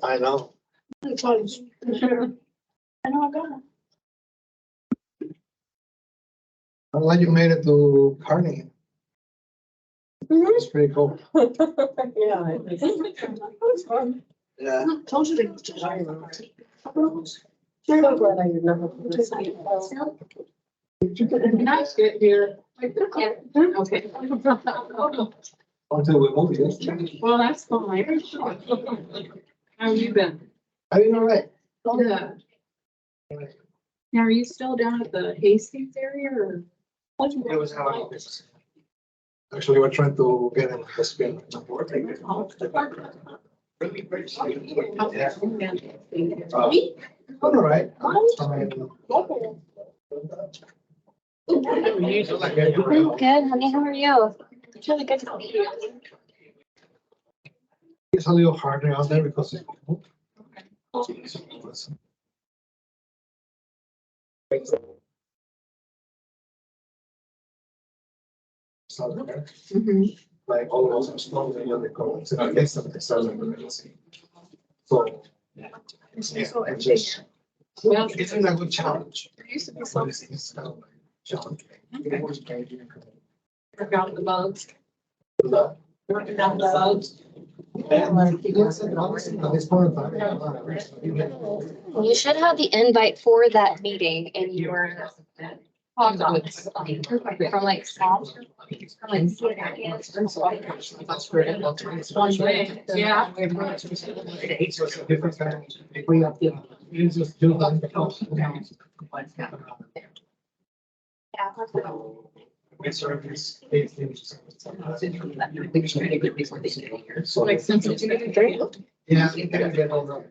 I know. I'm glad you made it to Carnegie. It's pretty cool. Yeah. It's fun. Yeah. Told you to. So glad I did not have to. Nice to get here. Okay. Until we move it. Well, that's fine. How have you been? I mean, all right. Good. Now, are you still down at the Hastings area or? It was how I was. Actually, we're trying to get him to spin. All right. Good, honey. How are you? It's really good to see you. It's a little harder out there because it's. Like all of us are slowly on the coast, and I guess something starts in the middle. So. Yeah, and just. Well, It's a good challenge. there used to be But some, it's kind of like challenging. work out the bugs, But, working out the bugs. yes, and honestly, at this point in time, You should have the invite for that meeting in your docs from like Psalms. From like. that's great. One way, yeah. It's just a different kind of. You just do that. We serve these 8 things. So Like since it's getting great. yeah, you can get all that.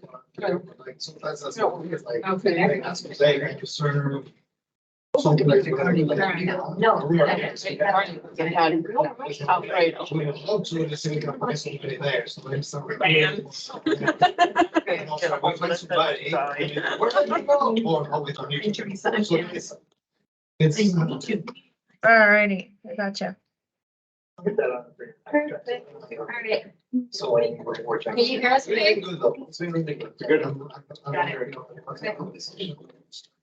Like sometimes that's what it's like. Okay. Like, that's what they can serve. Something like. No. Outright. Also, just think of somebody there, so there's some. Man. And also, we find somebody, where are you going? Or always on YouTube. So it's. Alrighty, I gotcha. Perfect. Alright. So. Can you hear us? Really good though. It's been really good. Got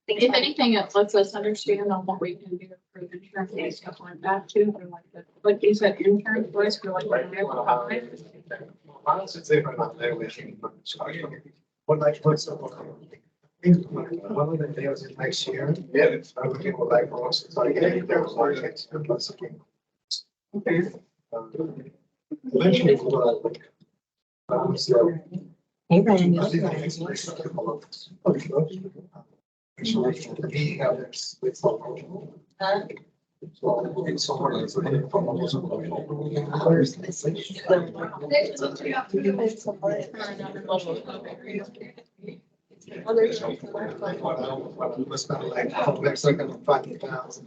If anything, it lets us understand on what we can do for the insurance and stuff like that too, for like the, like you said, insurance voice for like. Honestly, say if I'm not there with you. What like, what's up? One of the days in next year, yeah, I would go back for us. So I get there was markets. Okay. Eventually, we'll like. So. Hey, Brian. I think the next place is couple of us. Actually, he got this. It's all. So it's somewhere that's a little almost. Was kind of like, oh, next like I'm 5,000.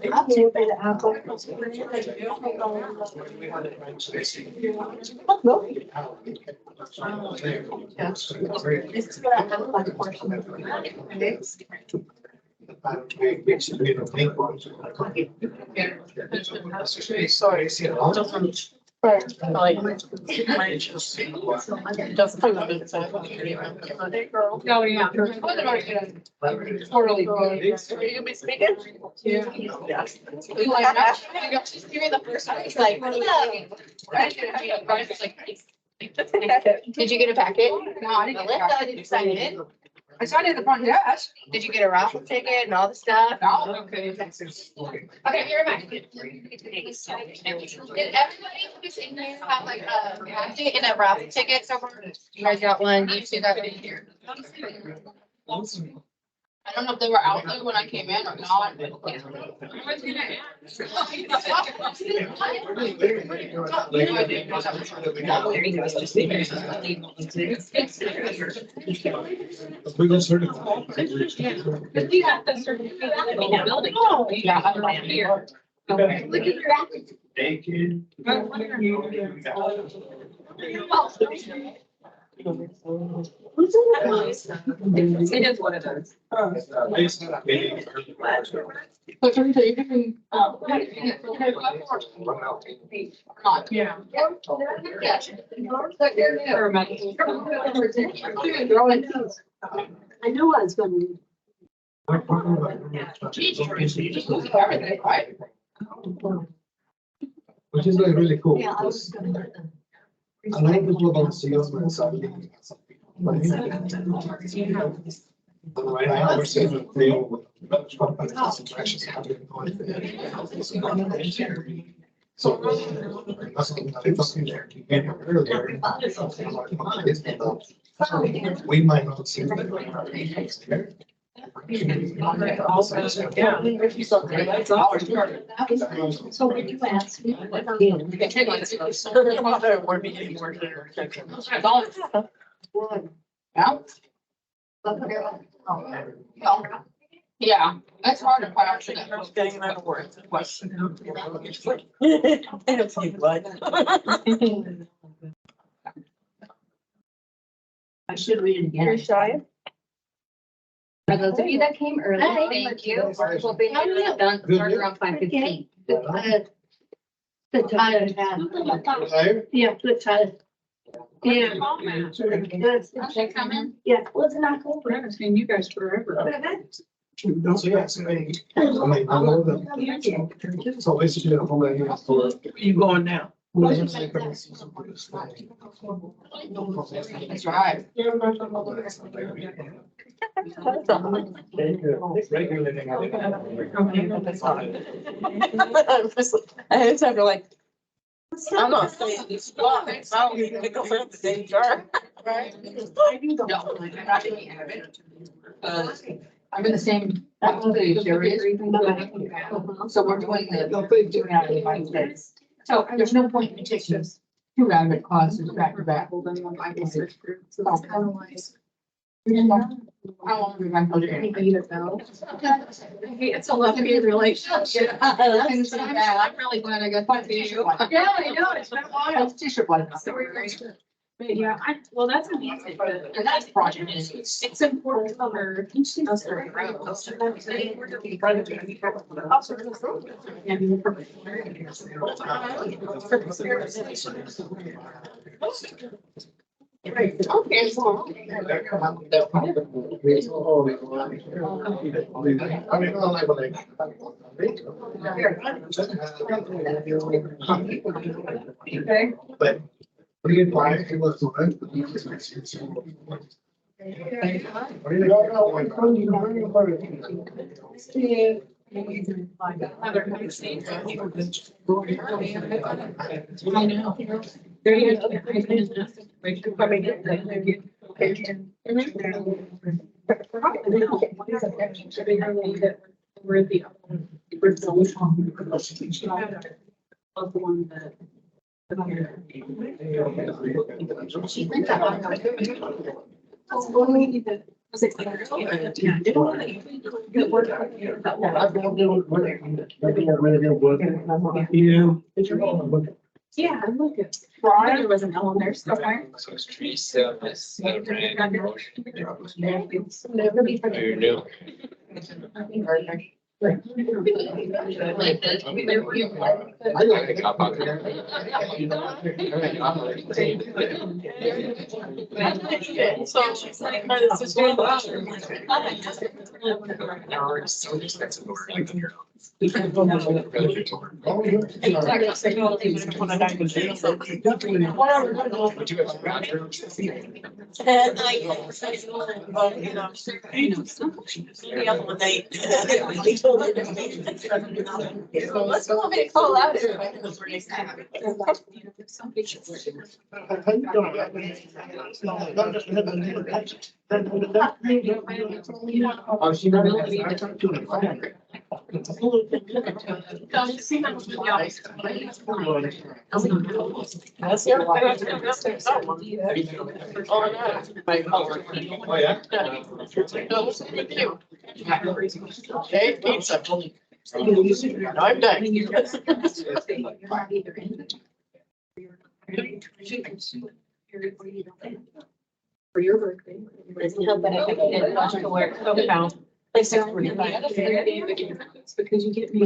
Sorry, see it all. Oh, yeah. Totally. Are you gonna be speaking? Yeah. She's hearing the first time. It's like, Did you get a packet? no, I didn't get it. I didn't sign it. I signed it at the front desk. Did you get a raffle ticket and all the stuff? No. Okay. Okay, you're back. Did everybody who's in here have like a And a raffle ticket so far? You guys got one, you two got one. I don't know if they were out there when I came in or not. But We go certified. But we have the certificate in the building. Oh, yeah, I'm right here. Okay. look at your app. It is what it is. I just had a meeting. So Teresa, you can. Not. Yeah. I knew I was gonna. Which is like really cool. Yeah, I was because gonna. A lot of people don't see us when suddenly. Right now, we're seeing a deal with companies and actually having going. So. That's something that I talked there earlier. We might not see. So when you ask me. Yeah, that's hard to find out. Getting out of work. Question. I don't see what. I should read it again. You're shy? For those of you that came early, thank you. We're hoping to get done, start around 5:15. Good tired. Yeah, good tired. Yeah. Good. They come in. Yeah, wasn't that cool? I haven't seen you guys forever. So yes, I know that. So basically, the whole idea for. You going now? That's right. Regulating. I just have to like. I'm not saying this. I don't even pick up for the day jar. Right? No, I'm not in the end of it. I'm in the same. So we're doing doing out of the United States. So there's no point in taking this 2 rabbit classes back to back. Well, then when I was search group, so it's kind of like. How long have we been I think you know. It's a love-hate relationship. And so I'm really glad I got to see you. Yeah, I know, it's been a while. T-shirt one. So we're great. But yeah, well, that's amazing, but. And that's project. It's important for us to grow. Okay, so. I mean, I like. But. We get by, it was right. I know. There you go. We're the. Of the one that. Yeah, I look at. There was an L there somewhere. So it's Teresa, Miss Brandon. Never be. You're new. Like this. I like the cop out there. So she's like, oh, this is good. So expensive. Would you have bathrooms? And like, you know, the other one night. They told her to make it. So let's go and call out everybody. That's your way. Oh, no. Oh, yeah? No, what's up with you? Okay, pizza. I'm done. help, but I didn't watch to work, so found. Like 6:45. Because you get me.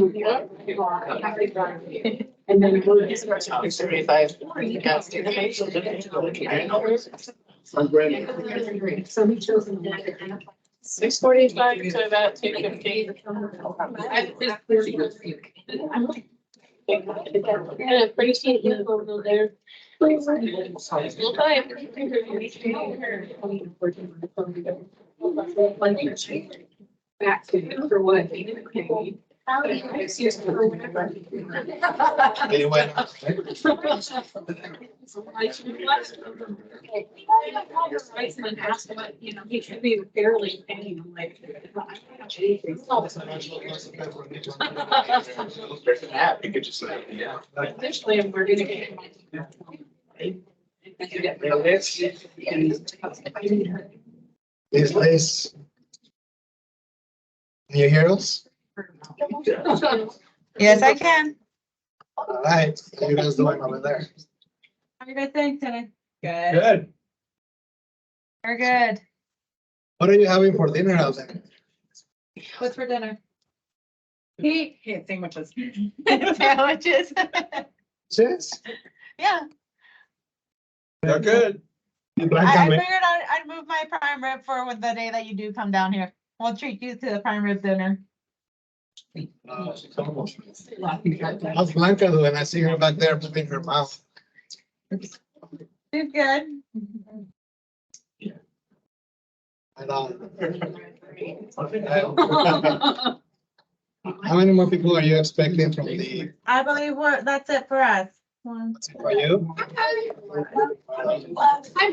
And then we're just 6:45. So he chose. 6:45 to about 2:15. Yeah, appreciate you over there. Back to him for what? And asked what, you know, he should be fairly paying him like. There's an app, you could just say, yeah. Eventually, we're gonna get. These days. Can you hear us? Yes, I can. All right, how you guys doing over there? Have a good day today. Good. Good. We're good. What are you having for dinner out there? What's for dinner? He can't sandwiches. Sandwiches. Cheers. Yeah, They're good. I figured I'd move my prime rib for the day that you do come down here. We'll treat you to the prime rib dinner. How's Blanca doing? I see her back there moving her mouth. She's good. I know. How many more people are you expecting from the, I believe that's it for us. One. for you?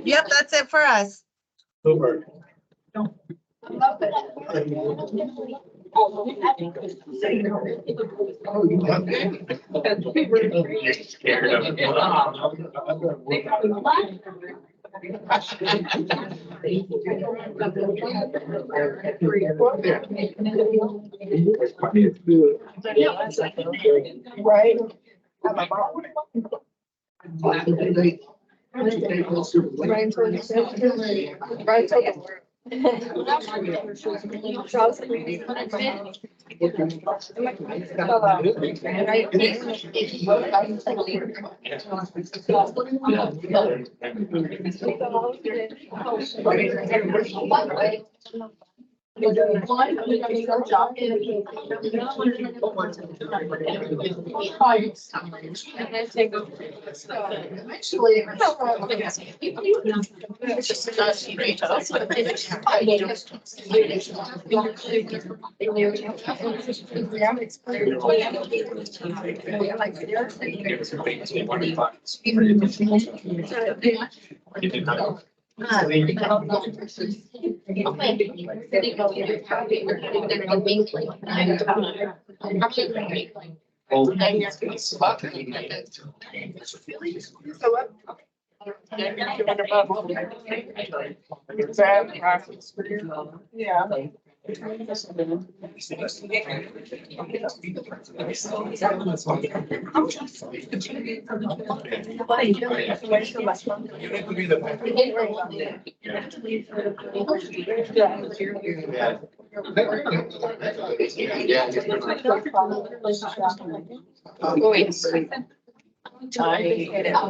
Yep, that's it for us. Super. You're scared of it. Right. Yeah.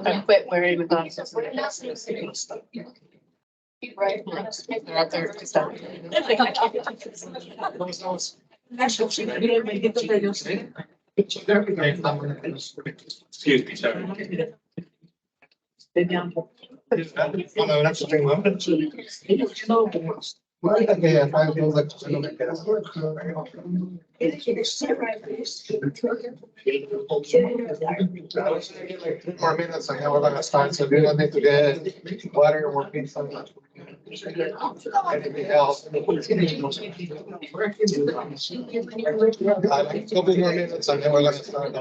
I quit wearing the glasses. Right. Excuse me, sorry. More minutes, I know we're gonna start, so we don't need to get water or pizza. Anything else? Couple more minutes, and then we're gonna start.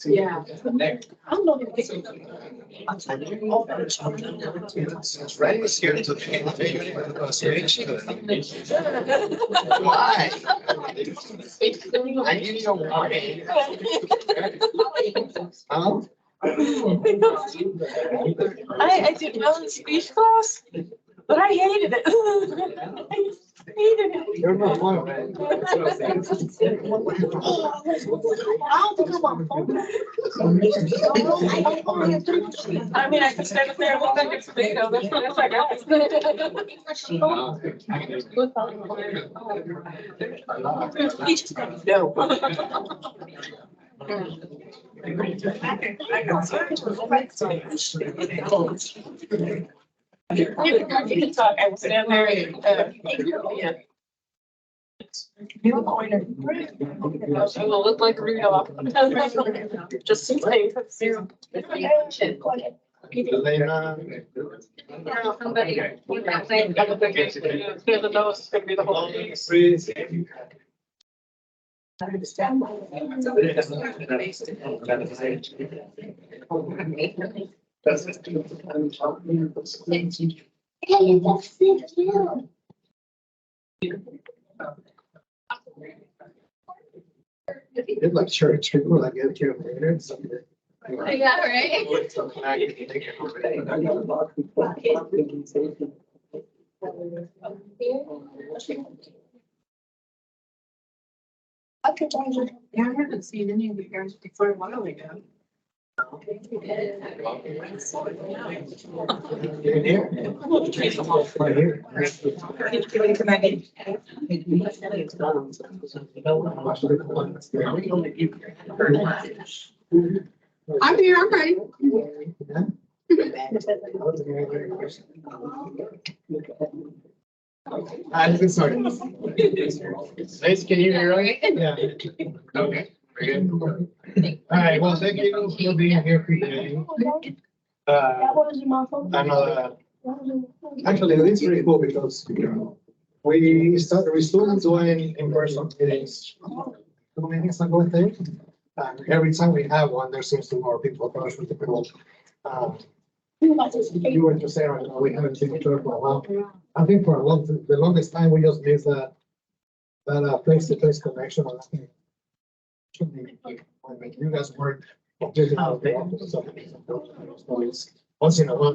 Yeah. Yeah. It's right here to Why? I need your warning. Huh? I did well in speech class, but I hated it. I hated it. You're not one. I don't think I'm on phone. I mean, I could stand up there and look like a tomato. That's what I got. He just said no. You can talk. I will stand there and, yeah. You pointer. I will look like Rudolph. Just saying. Elena. Somebody. The nose is gonna be the whole thing. Hey, that's it, too. It's like church people that get here later. Yeah, right? Okay, thank you. Yeah, I haven't seen any of you guys before a while ago. I'm here, I'm ready. Sorry. Nice, can you hear me? Yeah. Okay. Very good. All right, well, thank you for being here today. That was your mom. I know that. Actually, it's really cool because we started doing in-person meetings. 2 meetings ago, I think. Every time we have one, there seems to be more people approach with the people. You were just saying, right now, we haven't seen each other for a while. I think for the longest time, we just missed that face-to-face connection. And I think when you guys work, once in a while,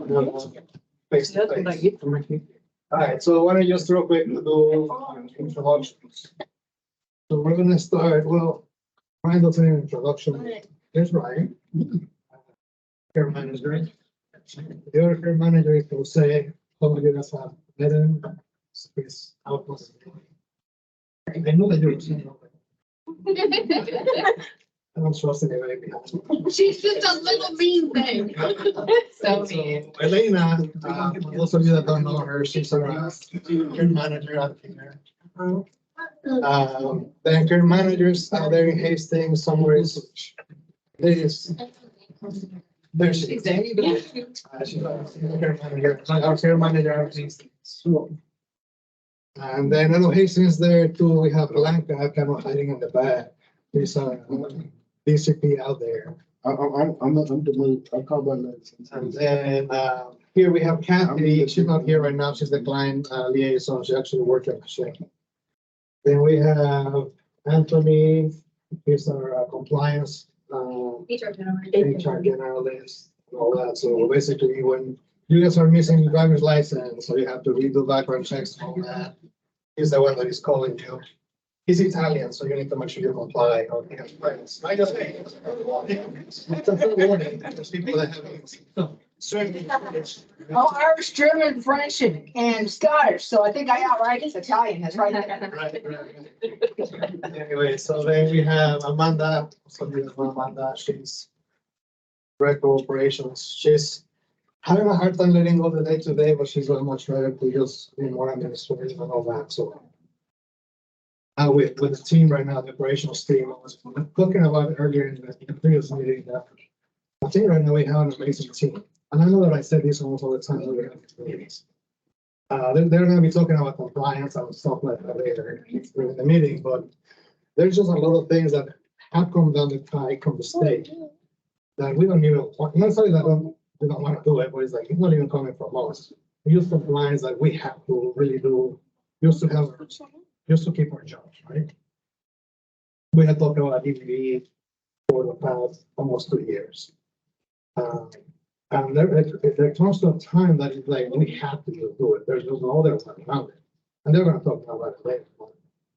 face to face. All right, so why don't you just real quick do introductions. So we're gonna start, well, Ryan does an introduction. Here's Ryan. Care manager. The other care manager is Jose, somebody that's met him. His outpost. I know that you're. I don't trust anybody behind me. She's just a little mean thing. So mean. Elena, those of you that don't know her, she's our care manager out here. The care managers out there in Hastings, somewhere is. There she is. She's our care manager out of Hastings. And then I know Hastings there too. We have Blanca kind of hiding in the back. There's a DCP out there. I'm the move. I call by that. And then here we have Kathy. She's not here right now. She's the client liaison. She actually works at the ship. Then we have Anthony. He's our compliance HR generalist and all that. So basically, when you guys are missing driver's license, so you have to redo background checks and all that, he's the one that is calling you. He's Italian, so you need to make sure you comply or he has friends. I just say. There's people that have certain. Oh, Irish, German, French, and Scottish, so I think I outright is Italian, that's right. Right. Anyway, so then we have Amanda, somebody that's Amanda, she's director of operations. She's having a hard time letting go the day to day, but she's very much ready to just be more administrative and all that, so. With the team right now, the operations team, I was talking about it earlier in the previous meeting that I think right now we have an amazing team. And I know that I said this almost all the time. When we have these meetings. They're going to be talking about compliance and stuff like that later during the meeting, but there's just a lot of things that have come down the pike from the state that we don't even, not necessarily that don't we don't want to do it, but it's like, it's not even coming from us. We use some lines that we have to really do, used to keep our jobs, right? We had talked about DVD for the past almost 2 years. And there comes to a time that it's like, we have to do it. There's no other way around it. And they're going to talk about it later.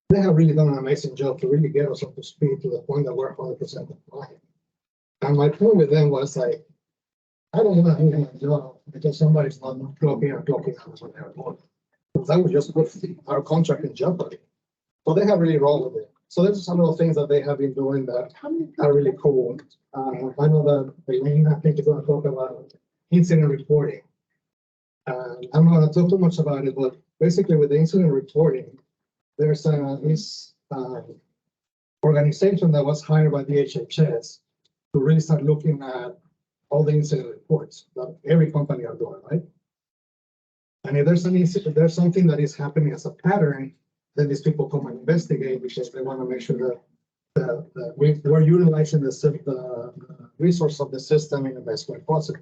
They have really done an amazing job to really get us up to speed to the point that we're 100% compliant. And my point with them was like, I don't want to do my job because somebody's not clocking or clocking out when they're doing. That would just put our contract in jeopardy. So they have really rolled with it. So there's some of the things that they have been doing that are really cool. I know that Elaine, I think, is going to talk about incident reporting. I'm not going to talk too much about it, but basically with the incident reporting, there's this organization that was hired by the HHS to really start looking at all the incident reports that every company are doing, right? And if there's an incident, there's something that is happening as a pattern, then these people come and investigate because they want to make sure that we're utilizing the resource of the system in the best way possible.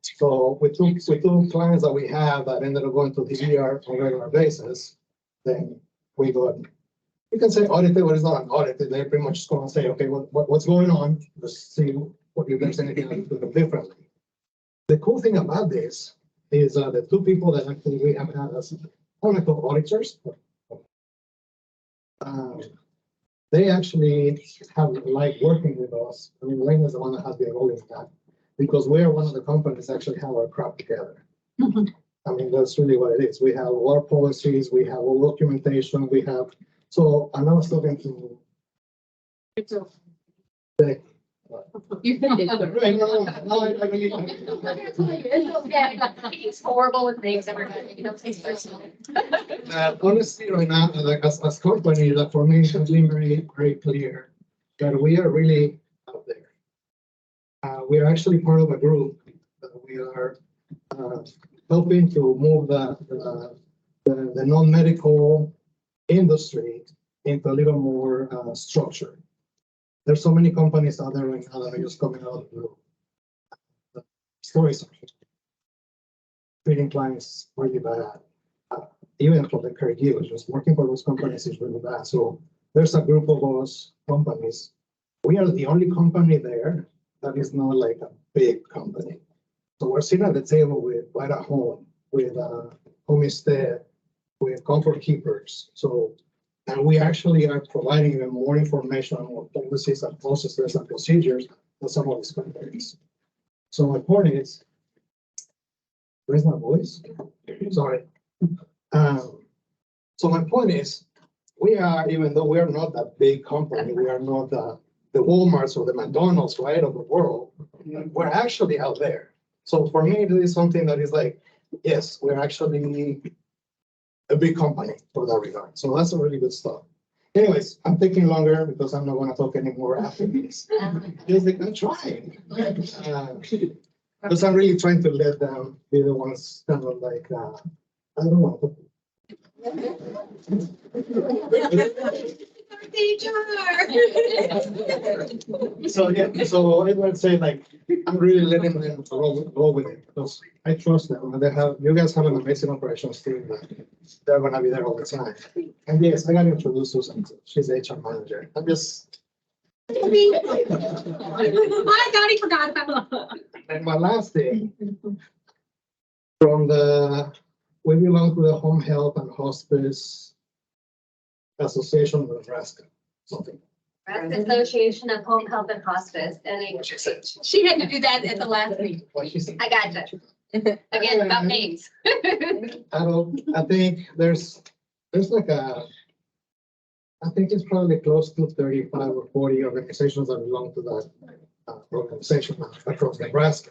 So with two clients that we have that ended up going to the ER on a regular basis, then we got, you can say audited, but it's not an audit. They're pretty much just going to say, okay, what's going on? Let's see if there's anything I can do differently. The cool thing about this is the two people that actually we have had as technical auditors. They actually have liked working with us. I mean, Wayne is the one that has been rolling that because we are one of the companies that actually have our crap together. I mean, that's really what it is. We have all our policies, we have all documentation, we have, so I'm not talking to. It's horrible with names, everybody, you know, takes personal. Honestly, right now, like as company, that for me has been very, very clear that we are really out there. We are actually part of a group that we are helping to move the non-medical industry into a little more structure. There's so many companies out there right now that are just coming out of the stories, treating clients really bad. Even for the caregivers, just working for those companies is really bad. So there's a group of us companies. We are the only company there that is not like a big company. So we're sitting at the table with Right at Home, with Homestead, with Comfort Keepers. So, and we actually are providing even more information on what policies and processes and procedures than some of these companies. So my point is, where's my voice? Sorry. So my point is, we are, even though we are not that big company, we are not the Walmarts or the McDonald's, right, of the world. We're actually out there. So for me, it is something that is like, yes, we're actually a big company for that regard. So that's a really good stuff. Anyways, I'm taking longer because I'm not going to talk anymore after this. Just like I'm trying. Because I'm really trying to let them be the ones kind of like, I don't know. So yeah, so I would say like I'm really letting them roll with it because I trust them and they have, you guys have an amazing operations team that they're gonna be there all the time. And yes, I got introduced to Susan. She's the HR manager. I'm just. I thought he forgot about. And my last thing from we belong to the Home Health and Hospice Association of Nebraska, something. Association of Home Health and Hospice, and What she said. She had to do that at the last meeting. What she said. I got you. Again, about names. I think there's like I think it's probably close to 35 or 40 organizations that belong to that organization across Nebraska.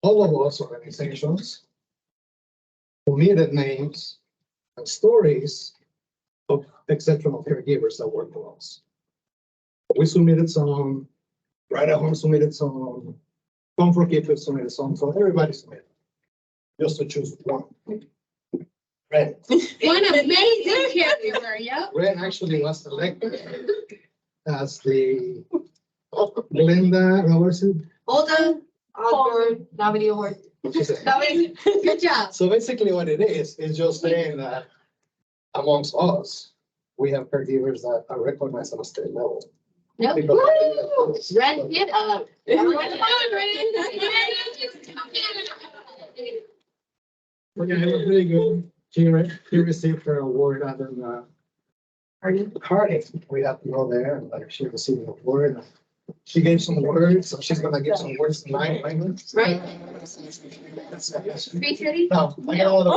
All of those organizations submitted names and stories of exceptional caregivers that work for us. We submitted some, Right at Home submitted some, Comfort Keepers submitted some, so everybody submitted. Just to choose one. Ren. One amazing caregiver, yep. Ren actually was elected as the Glenda, what was it? Hold on. award, nominee award. Good job. So basically what it is just saying that amongst us, we have caregivers that are recognized on a state level. Yep. People- Woo! Red it up. We're gonna have a pretty good, she received her award out in, Harding. We have to go there and like she received an award. She gave some words, so she's gonna give some words tonight, right? Right. That's- Free city? No, I got all the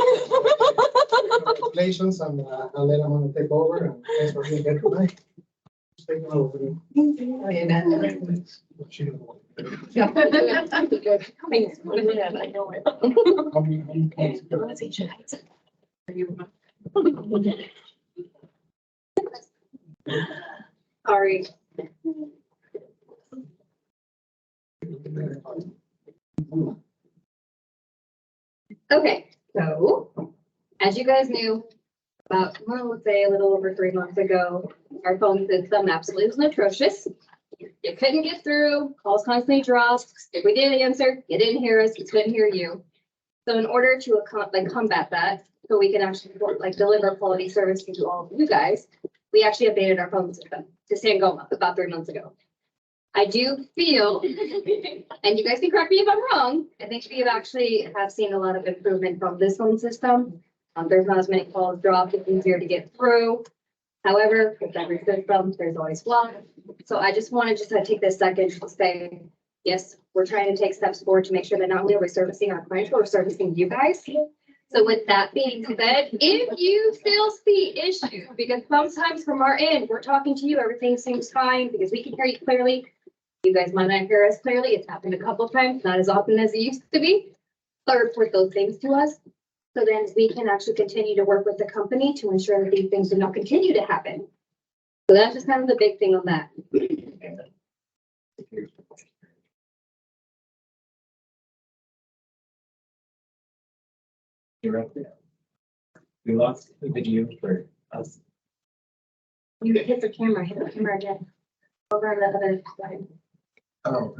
congratulations and I'll let them take over and thanks for being here tonight. Just taking over. Sorry. Okay, so as you guys knew, about, well, let's say a little over 3 months ago, our phone system absolutely was atrocious. You couldn't get through, calls constantly dropped. If we did answer, you didn't hear us, we couldn't hear you. So in order to combat that, so we can actually deliver quality service to all of you guys, we actually abated our phone system to Sangoma about 3 months ago. I do feel, and you guys can correct me if I'm wrong, I think we have seen a lot of improvement from this phone system. There's not as many calls dropped, it's easier to get through. However, with every system, there's always flaws. So I just wanted to take this second to say, yes, we're trying to take steps forward to make sure that not only are we servicing our clients, but we're servicing you guys. So with that being said, if you still see issues, because sometimes from our end, we're talking to you, everything seems fine because we can hear you clearly. You guys might not hear us clearly. It's happened a couple of times, not as often as it used to be. But report those things to us. So then we can actually continue to work with the company to ensure that these things do not continue to happen. So that's just kind of the big thing on that. You're up there. We lost the video for us. You hit the camera again. Over on the other side. Oh.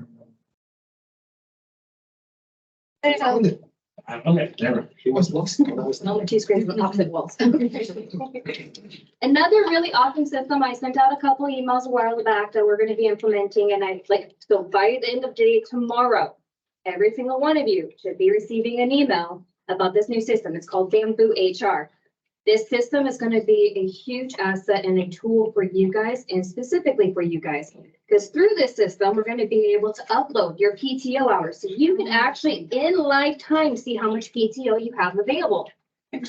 Okay, never. He was lost. No, 2 screens on opposite walls. Another really awesome system, I sent out a couple emails a while back that we're going to be implementing, and so by the end of the day tomorrow, every single one of you should be receiving an email about this new system. It's called Bamboo HR. This system is going to be a huge asset and a tool for you guys, and specifically for you guys, because through this system, we're going to be able to upload your PTO hours. So you can actually in lifetime see how much PTO you have available.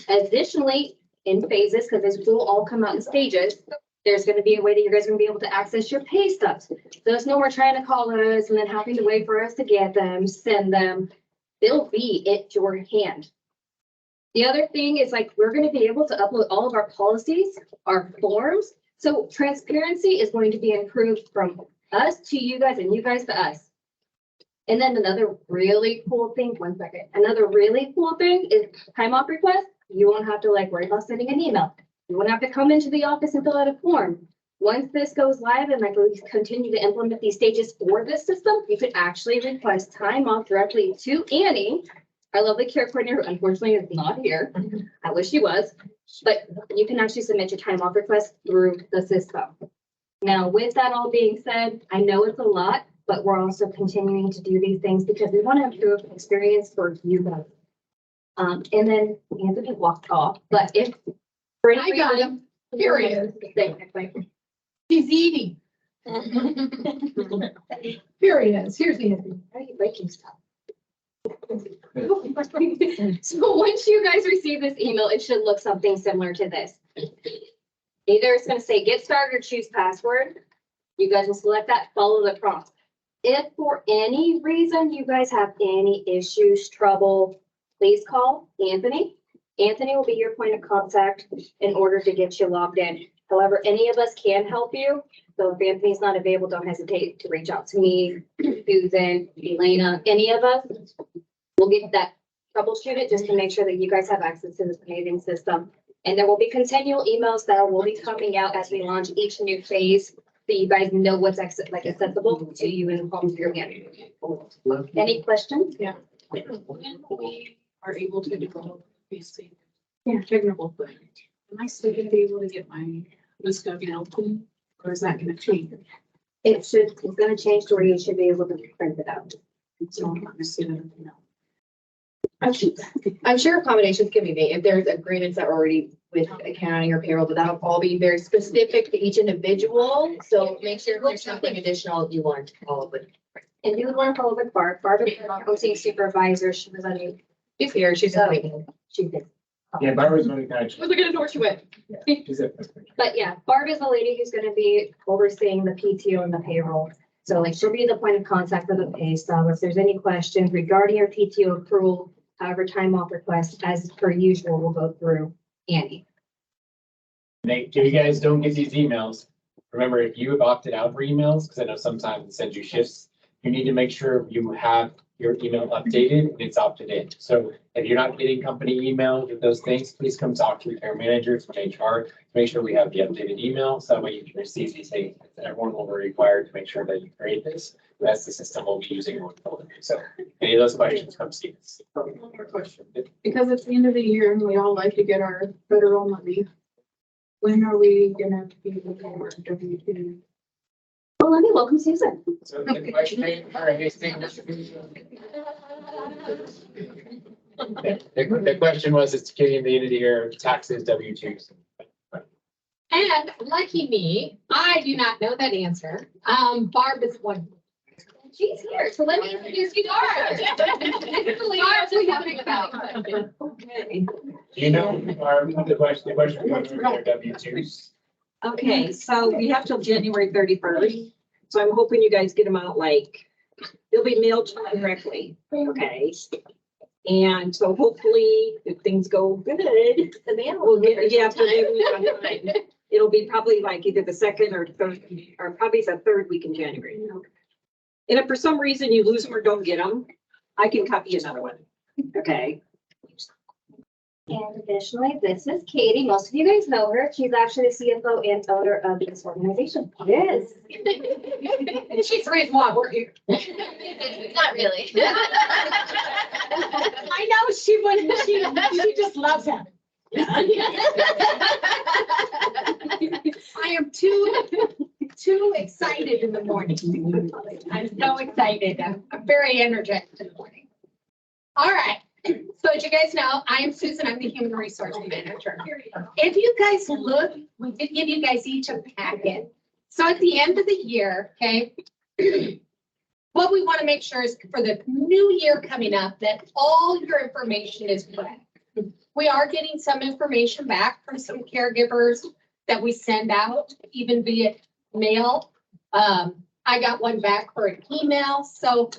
Additionally, in phases, because this will all come out in stages, there's going to be a way that you guys are going to be able to access your pay stubs. So there's no more trying to call us and then having to wait for us to get them, send them. They'll be at your hand. The other thing is we're going to be able to upload all of our policies, our forms. So transparency is going to be improved from us to you guys and you guys to us. And then another really cool thing, another really cool thing is time off requests. You won't have to worry about sending an email. You won't have to come into the office and fill out a form. Once this goes live and we continue to implement these stages for this system, you could actually request time off directly to Annie, our lovely care coordinator, who unfortunately is not here. I wish she was, but you can actually submit your time off request through the system. Now, with that all being said, I know it's a lot, but we're also continuing to do these things because we want to improve the experience for you guys. And then Anthony walked off, but if for any I got reason- him. Here he is. He's eating. Here he is. Here's Anthony. Why are you breaking stuff? So once you guys receive this email, it should look something similar to this. Either it's going to say get started or choose password. You guys will select that, follow the prompt. If for any reason you guys have any issues, trouble, please call Anthony. Anthony will be your point of contact in order to get you logged in. However, any of us can help you. So if Anthony's not available, don't hesitate to reach out to me, Susan, Elena, any of us. We'll get that troubleshoot it just to make sure that you guys have access to this amazing system. And there will be continual emails that will be coming out as we launch each new phase you guys know what's accessible to you and palm of your hand. Any questions? Yeah. We are able to develop basically technical thing. Am I still gonna be able to get my list of Nelson, or is that gonna change? It's gonna change to where you should be able to print it out. So I'm not gonna see that, no. I'm sure accommodations can be made if there's agreements that are already with accounting or payroll, but that'll all be very specific to each individual. So make sure if there's something additional you want to follow up with. And you would want to follow with Barb. Barb is our coaching supervisor. She was on you. She's here, she's just waiting. She did. Yeah, Barbara's going to catch. Was looking at the door, she went. But yeah, Barb is the lady who's gonna be overseeing the PTO and the payroll. So like she'll be the point of contact for the pay stub. If there's any questions regarding your PTO accrual, however, time off request, as per usual, we'll go through Annie. If you guys don't get these emails, remember, if you have opted out for emails, because I know sometimes it sends you shifts, you need to make sure you have your email updated and it's opted in. So if you're not getting company emails with those things, please come talk to your managers from HR to make sure we have the updated email. So that way you can receive these things. Everyone will be required to make sure that you create this. That's the system we'll be using going forward. So any of those questions, come see us. One more question. Because it's the end of the year and we all like to get our federal money. When are we gonna be looking for W2? Well, let me welcome Susan. So the question, the question was, it's getting the end of the year taxes, W-2s. And lucky me, I do not know that answer. Barb is one. She's here, so let me introduce you to Barb. Barb, we have to about. Okay. You know, the question was W-2s. Okay, so we have till January 31st. So I'm hoping you guys get them out like, they'll be mailed to you directly, okay? And so hopefully, if things go good, The man we'll will get, get yeah, time. it'll be probably like either the second or third, or probably the third week in January. And if for some reason you lose them or don't get them, I can copy another one, okay? And additionally, this is Katie. Most of you guys know her. She's actually the CFO and owner of this organization. Yes. And she's the reason why we're here. Not really. I know she wouldn't, she just loves him. I am too excited in the morning. I'm so excited. I'm very energetic in the morning. All right. So as you guys know, I am Susan. I'm the Human Resource Manager. If you guys look, we did give you guys each a packet. So at the end of the year, okay, what we want to make sure is for the new year coming up, that all your information is correct. We are getting some information back from some caregivers that we send out, even via mail. I got one back for an email. So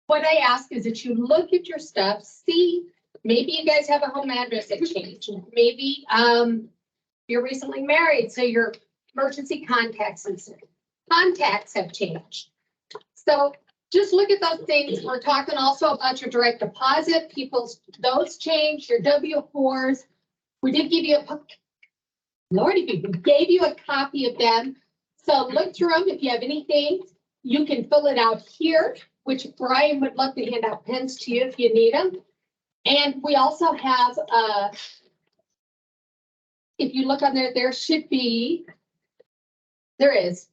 what I ask is that you look at your stuff, see, maybe you guys have a home address that changed. Maybe you're recently married, so your emergency contacts have changed. So just look at those things. We're talking also about your direct deposit, those change, your W-4s. We did give you we gave you a copy of them. So look through them. If you have anything, you can fill it out here, which Brian would love to hand out pens to you if you need them. And we also have, if you look on there should be, there is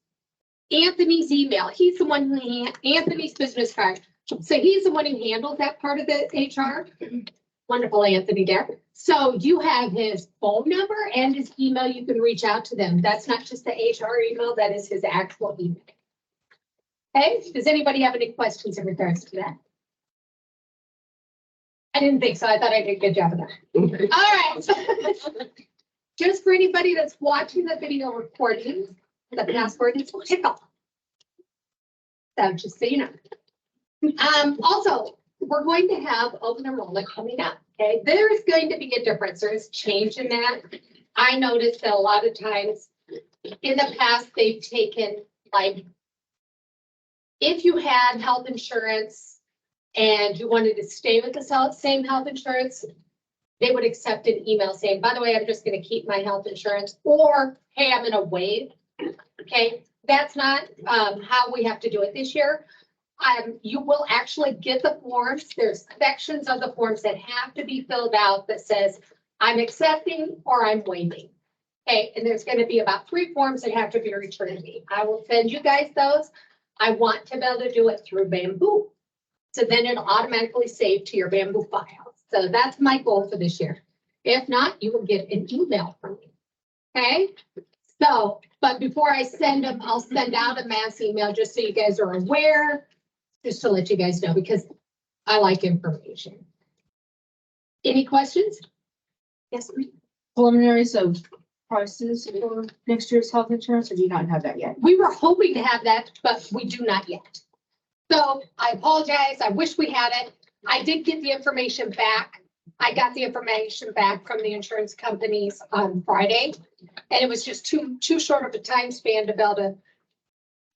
Anthony's email. He's the one who, Anthony's business card. So he's the one who handles that part of the HR. Wonderful, Anthony there. So you have his phone number and his email. You can reach out to them. That's not just the HR email, that is his actual email. Okay, does anybody have any questions in regards to that? I didn't think so. I thought I did a good job of that. All right. Just for anybody that's watching the video recording, the password is Tickle. So just so you know. Also, we're going to have open enrollment coming up. Okay, there is going to be a difference. There is change in that. I noticed that a lot of times in the past, they've taken like, if you had health insurance and you wanted to stay with the same health insurance, they would accept an email saying, by the way, I'm just going to keep my health insurance, or hey, I'm going to waive. Okay, that's not, how we have to do it this year. You will actually get the forms. There's sections of the forms that have to be filled out that says, I'm accepting or I'm waiving. Okay, and there's gonna be about 3 forms that have to be returned to me. I will send you guys those. I want to be able to do it through Bamboo. So then it'll automatically save to your Bamboo file. So that's my goal for this year. If not, you will get an email from me. Okay? So, but before I send them, I'll send out a mass email just so you guys are aware, just to let you guys know, because I like information. Any questions? Yes, ma'am. Preliminaries of prices for next year's health insurance, or do you not have that yet? We were hoping to have that, but we do not yet. So I apologize. I wish we had it. I did get the information back. I got the information back from the insurance companies on Friday. And it was just too short of a time span to be able to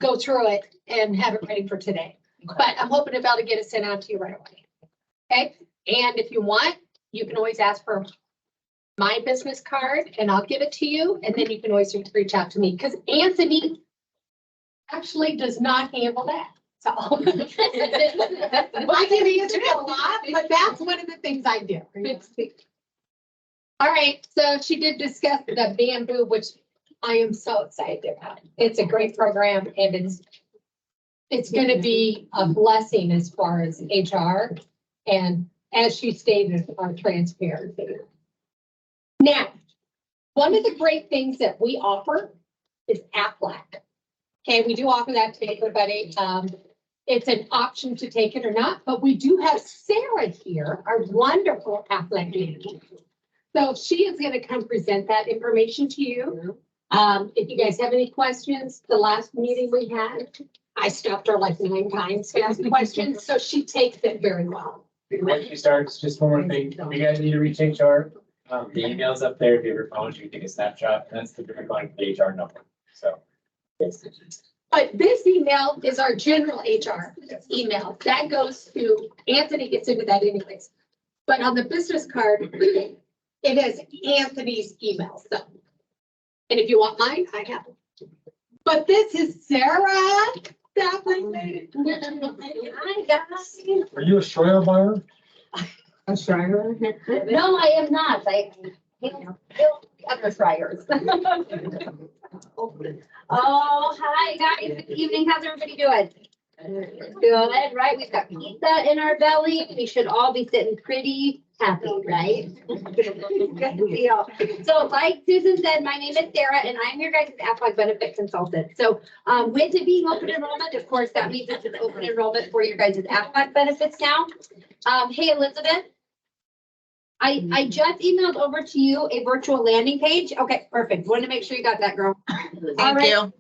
go through it and have it ready for today. But I'm hoping to be able to get it sent out to you right away. Okay, and if you want, you can always ask for my business card and I'll give it to you. And then you can always reach out to me because Anthony actually does not handle that. So I can answer a lot, but that's one of the things I do. All right, so she did discuss the Bamboo, which I am so excited about. It's a great program and it's going to be a blessing as far as HR and as she stated, our transparency. Now, one of the great things that we offer is Aflac. Okay, we do offer that to everybody. It's an option to take it or not, but we do have Sarah here, our wonderful Aflac lady. So she is going to come present that information to you. If you guys have any questions, the last meeting we had, I stopped her like 9 times to ask questions, so she takes it very well. Before she starts, just one more thing. If you guys need to reach HR, the email's up there. If you have your phones, you can take a snapshot. That's the direct line for the HR number. So. But this email is our general HR email. That goes to, Anthony gets into that anyways. But on the business card, it has Anthony's email. So, and if you want mine, I have it. But this is Sarah. That was it. Hi, guys. Are you a Schroyer buyer? A Schreiber? No, I am not. I, other fryers. Oh, hi, guys. Good evening. How's everybody doing? Good, right? We've got pizza in our belly. We should all be sitting pretty happy, right? Good deal. So like Susan said, my name is Sarah and I'm your guys' Aflac benefit consultant. So with it being open enrollment, of course, that means it's an open enrollment for your guys' Aflac benefits now. Hey, Elizabeth. I just emailed over to you a virtual landing page. Okay, perfect. Wanted to make sure you got that, girl. Thank you.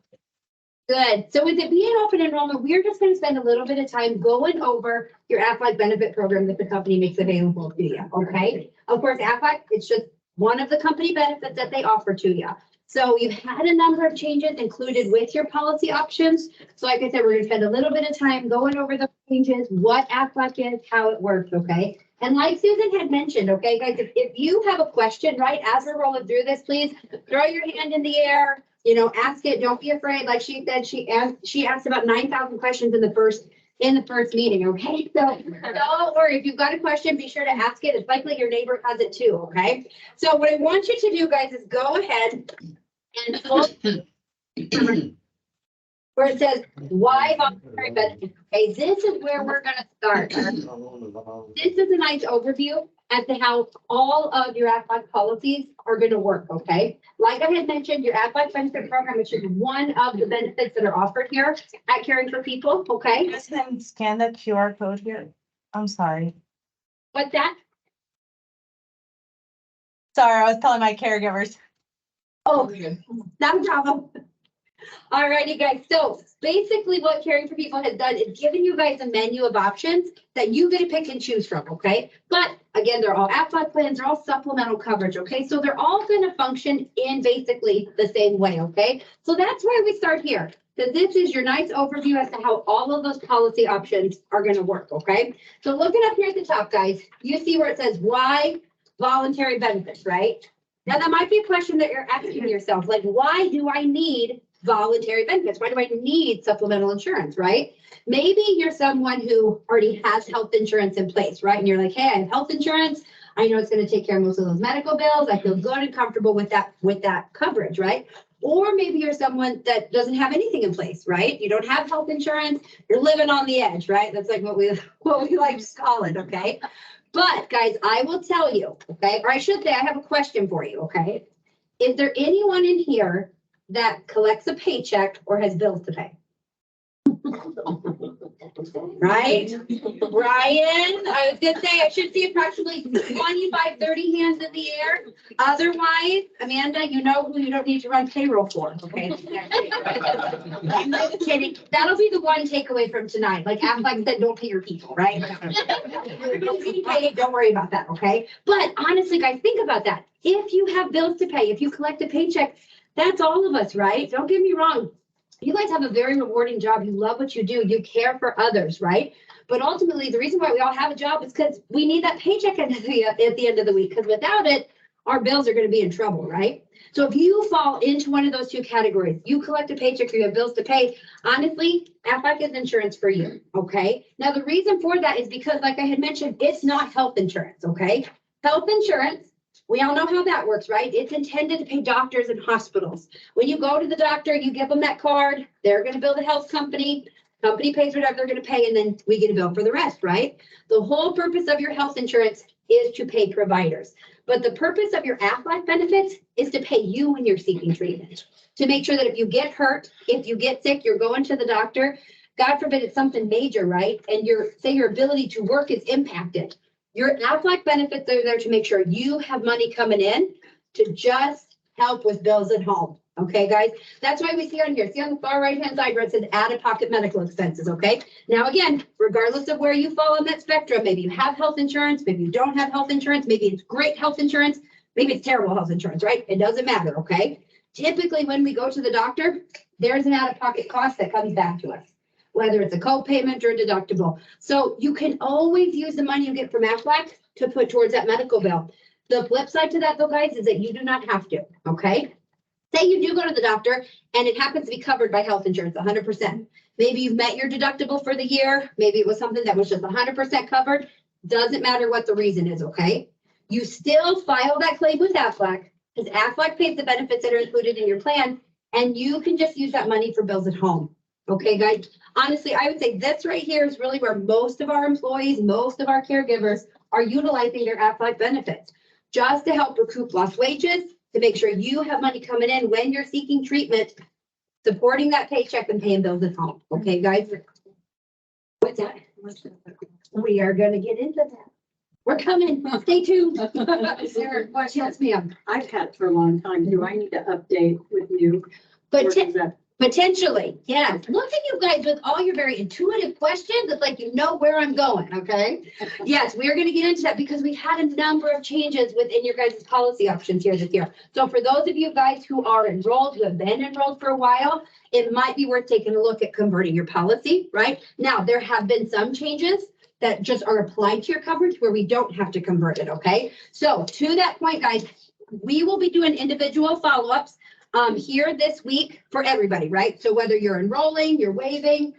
Good. So with it being open enrollment, we're just going to spend a little bit of time going over your Aflac benefit program that the company makes available to you. Okay. Of course, Aflac, it's just one of the company benefits that they offer to you. So you've had a number of changes included with your policy options. So like I said, we're going to spend a little bit of time going over the changes, what Aflac is, how it works. Okay. And like Susan had mentioned, okay, guys, if you have a question, right, as we're rolling through this, please throw your hand in the air, you know, ask it. Don't be afraid. Like she said, she asked about 9,000 questions in the first meeting. Okay, so don't worry. If you've got a question, be sure to ask it. It's likely your neighbor has it too. Okay. So what I want you to do, guys, is go ahead and look where it says why voluntary benefits. Okay, this is where we're going to start. This is a nice overview as to how all of your Aflac policies are going to work. Okay, like I had mentioned, your Aflac benefit program is just one of the benefits that are offered here at Caring for People. Okay, You guys can scan the QR code here. I'm sorry. what's that? Sorry, I was telling my caregivers. Oh, not a problem. All righty, guys. So basically what Caring for People has done is given you guys a menu of options that you get to pick and choose from, okay? But again, they're all Aflac plans, they're all supplemental coverage, okay? So they're all going to function in basically the same way, okay? So that's why we start here. So this is your nice overview as to how all of those policy options are going to work, okay? So looking up here at the top, guys, you see where it says why voluntary benefits, right? Now that might be a question that you're asking yourself, like, why do I need voluntary benefits? Why do I need supplemental insurance, right? Maybe you're someone who already has health insurance in place, right? And you're like, hey, I have health insurance. I know it's going to take care of most of those medical bills. I feel good and comfortable with that coverage, right? Or maybe you're someone that doesn't have anything in place, right? You don't have health insurance. You're living on the edge, right? That's like what we like to call it, okay? But guys, I will tell you, okay, or I should say I have a question for you, okay? Is there anyone in here that collects a paycheck or has bills to pay? Right? Ryan, I was gonna say, I should see approximately 25, 30 hands in the air. Otherwise, Amanda, you know who you don't need to run payroll for, okay? I'm just kidding. That'll be the one takeaway from tonight. Like Aflac said, don't pay your people, right? Don't worry about that, okay? But honestly, guys, think about that. If you have bills to pay, if you collect a paycheck, that's all of us, right? Don't get me wrong. You guys have a very rewarding job. You love what you do. You care for others, right? But ultimately, the reason why we all have a job is because we need that paycheck at the end of the week. Because without it, our bills are going to be in trouble, right? So if you fall into one of those two categories, you collect a paycheck or you have bills to pay, honestly, Aflac is insurance for you, okay? Now, the reason for that is because, like I had mentioned, it's not health insurance, okay? Health insurance, we all know how that works, right? It's intended to pay doctors and hospitals. When you go to the doctor, you give them that card, they're going to bill the health company pays whatever they're going to pay, and then we get a bill for the rest, right? The whole purpose of your health insurance is to pay providers. But the purpose of your Aflac benefits is to pay you when you're seeking treatment, to make sure that if you get hurt, if you get sick, you're going to the doctor, God forbid it's something major, right? And your ability to work is impacted. Your Aflac benefits are there to make sure you have money coming in to just help with bills at home. Okay, guys, that's why we see on here, see on the far right-hand side where it says out-of-pocket medical expenses, okay? Now, again, regardless of where you fall on that spectrum, maybe you have health insurance, maybe you don't have health insurance, maybe it's great health insurance, maybe it's terrible health insurance, right? It doesn't matter, okay? Typically, when we go to the doctor, there's an out-of-pocket cost that comes back to us, whether it's a co-payment or a deductible. So you can always use the money you get from Aflac to put towards that medical bill. The flip side to that, though, guys, is that you do not have to, okay? Say you do go to the doctor and it happens to be covered by health insurance, 100%. Maybe you've met your deductible for the year. Maybe it was something that was just 100% covered. Doesn't matter what the reason is, okay? You still file that claim with Aflac because Aflac pays the benefits that are included in your plan, and you can just use that money for bills at home. Okay, guys? Honestly, I would say this right here is really where most of our employees, most of our caregivers are utilizing their Aflac benefits just to help recoup lost wages, to make sure you have money coming in when you're seeking treatment, supporting that paycheck and paying bills at home. Okay, guys? What's that? We are going to get into that. We're coming. Stay tuned. Sarah, Yes, ma'am. I've had for a long time. Do I need to update with you? But Or is that- potentially, yes. Look at you guys with all your very intuitive questions. It's like you know where I'm going, okay? Yes, we are going to get into that because we've had a number of changes within your guys' policy options here this year. So for those of you guys who are enrolled, who have been enrolled for a while, it might be worth taking a look at converting your policy, right? Now, there have been some changes that just are applied to your coverage where we don't have to convert it, okay? So to that point, guys, we will be doing individual follow-ups here this week for everybody, right? So whether you're enrolling, you're waiving,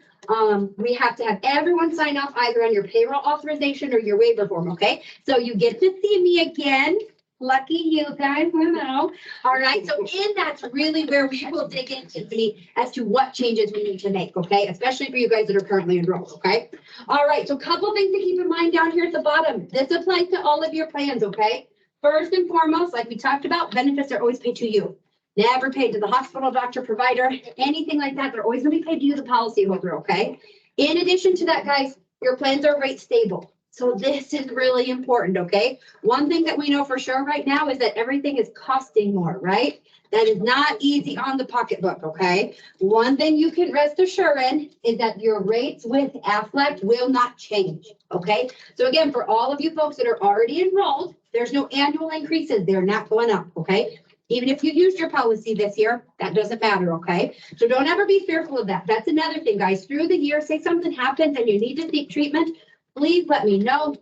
we have to have everyone sign off either on your payroll authorization or your waiver form, okay? So you get to see me again. Lucky you guys, I know. All right, so that's really where we will dig into as to what changes we need to make, okay? Especially for you guys that are currently enrolled, okay? All right, so a couple things to keep in mind down here at the bottom. This applies to all of your plans, okay? First and foremost, like we talked about, benefits are always paid to you. Never paid to the hospital, doctor, provider, anything like that. They're always going to be paid to you, the policyholder, okay? In addition to that, guys, your plans are rate stable. So this is really important, okay? One thing that we know for sure right now is that everything is costing more, right? That is not easy on the pocketbook, okay? One thing you can rest assured in is that your rates with Aflac will not change, okay? So again, for all of you folks that are already enrolled, there's no annual increases. They're not going up, okay? Even if you used your policy this year, that doesn't matter, okay? So don't ever be fearful of that. That's another thing, guys. Through the year, say something happens and you need to seek treatment, please let me know.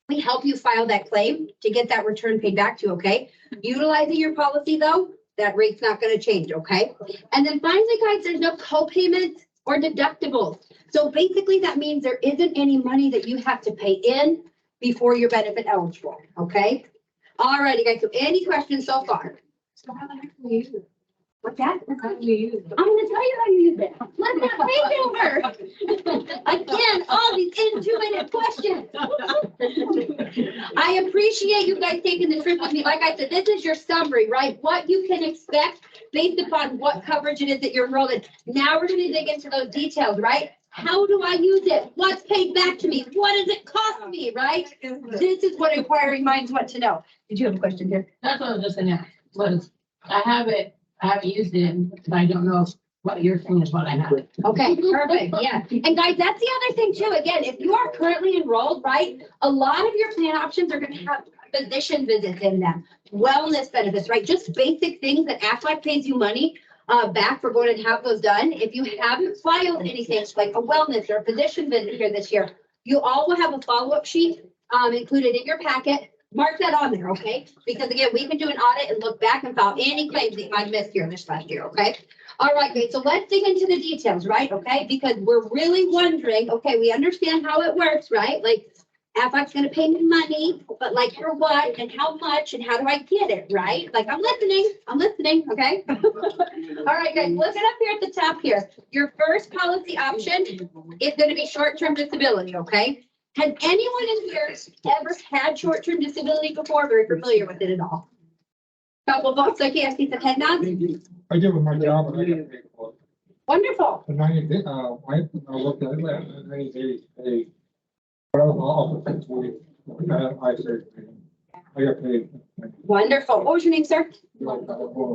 We help you file that claim to get that return paid back to you, okay? Utilizing your policy, though, That rate's not gonna change, okay? And then finally, guys, there's no co-payments or deductibles. So basically, that means there isn't any money that you have to pay in before you're benefit eligible, okay? All righty, guys, so any questions so far? So how the heck do we use it? What's that? How do we use it? I'm gonna tell you how you use it. Let that page over. Again, all these in 2-minute questions. I appreciate you guys taking the trip with me. Like I said, this is your summary, right? What you can expect based upon what coverage it is that you're enrolled in. Now we're gonna dig into those details, right? How do I use it? What's paid back to me? What does it cost me, right? This is what inquiring minds want to know. Did you have a question there? That's what I was just gonna ask, was, I haven't used it, but I don't know what you're saying is what I have. Okay, perfect, yeah. And guys, that's the other thing too. Again, if you are currently enrolled, right, a lot of your plan options are gonna have physician visits in them, wellness benefits, right? Just basic things that Aflac pays you money back for going and have those done. If you haven't filed anything like a wellness or a physician visit here this year, you all will have a follow-up sheet included in your packet. Mark that on there, okay? Because again, we can do an audit and look back and file any claims that you might have missed here this last year, okay? All right, great. So let's dig into the details, right? Okay, because we're really wondering, okay, we understand how it works, right? Like, Aflac's gonna pay me money, but like for what and how much and how do I get it, right? Like, I'm listening, okay? All right, guys, look it up here at the top here. Your first policy option is gonna be short-term disability, okay? Has anyone in here ever had short-term disability before? Very familiar with it at all? Couple folks, like, yes, he said head nods. I did with my job, and I got paid for it. Wonderful. And I did, I looked at it, and they, but I was off for 6 weeks. I said, I got paid. Wonderful. What was your name, sir? Like,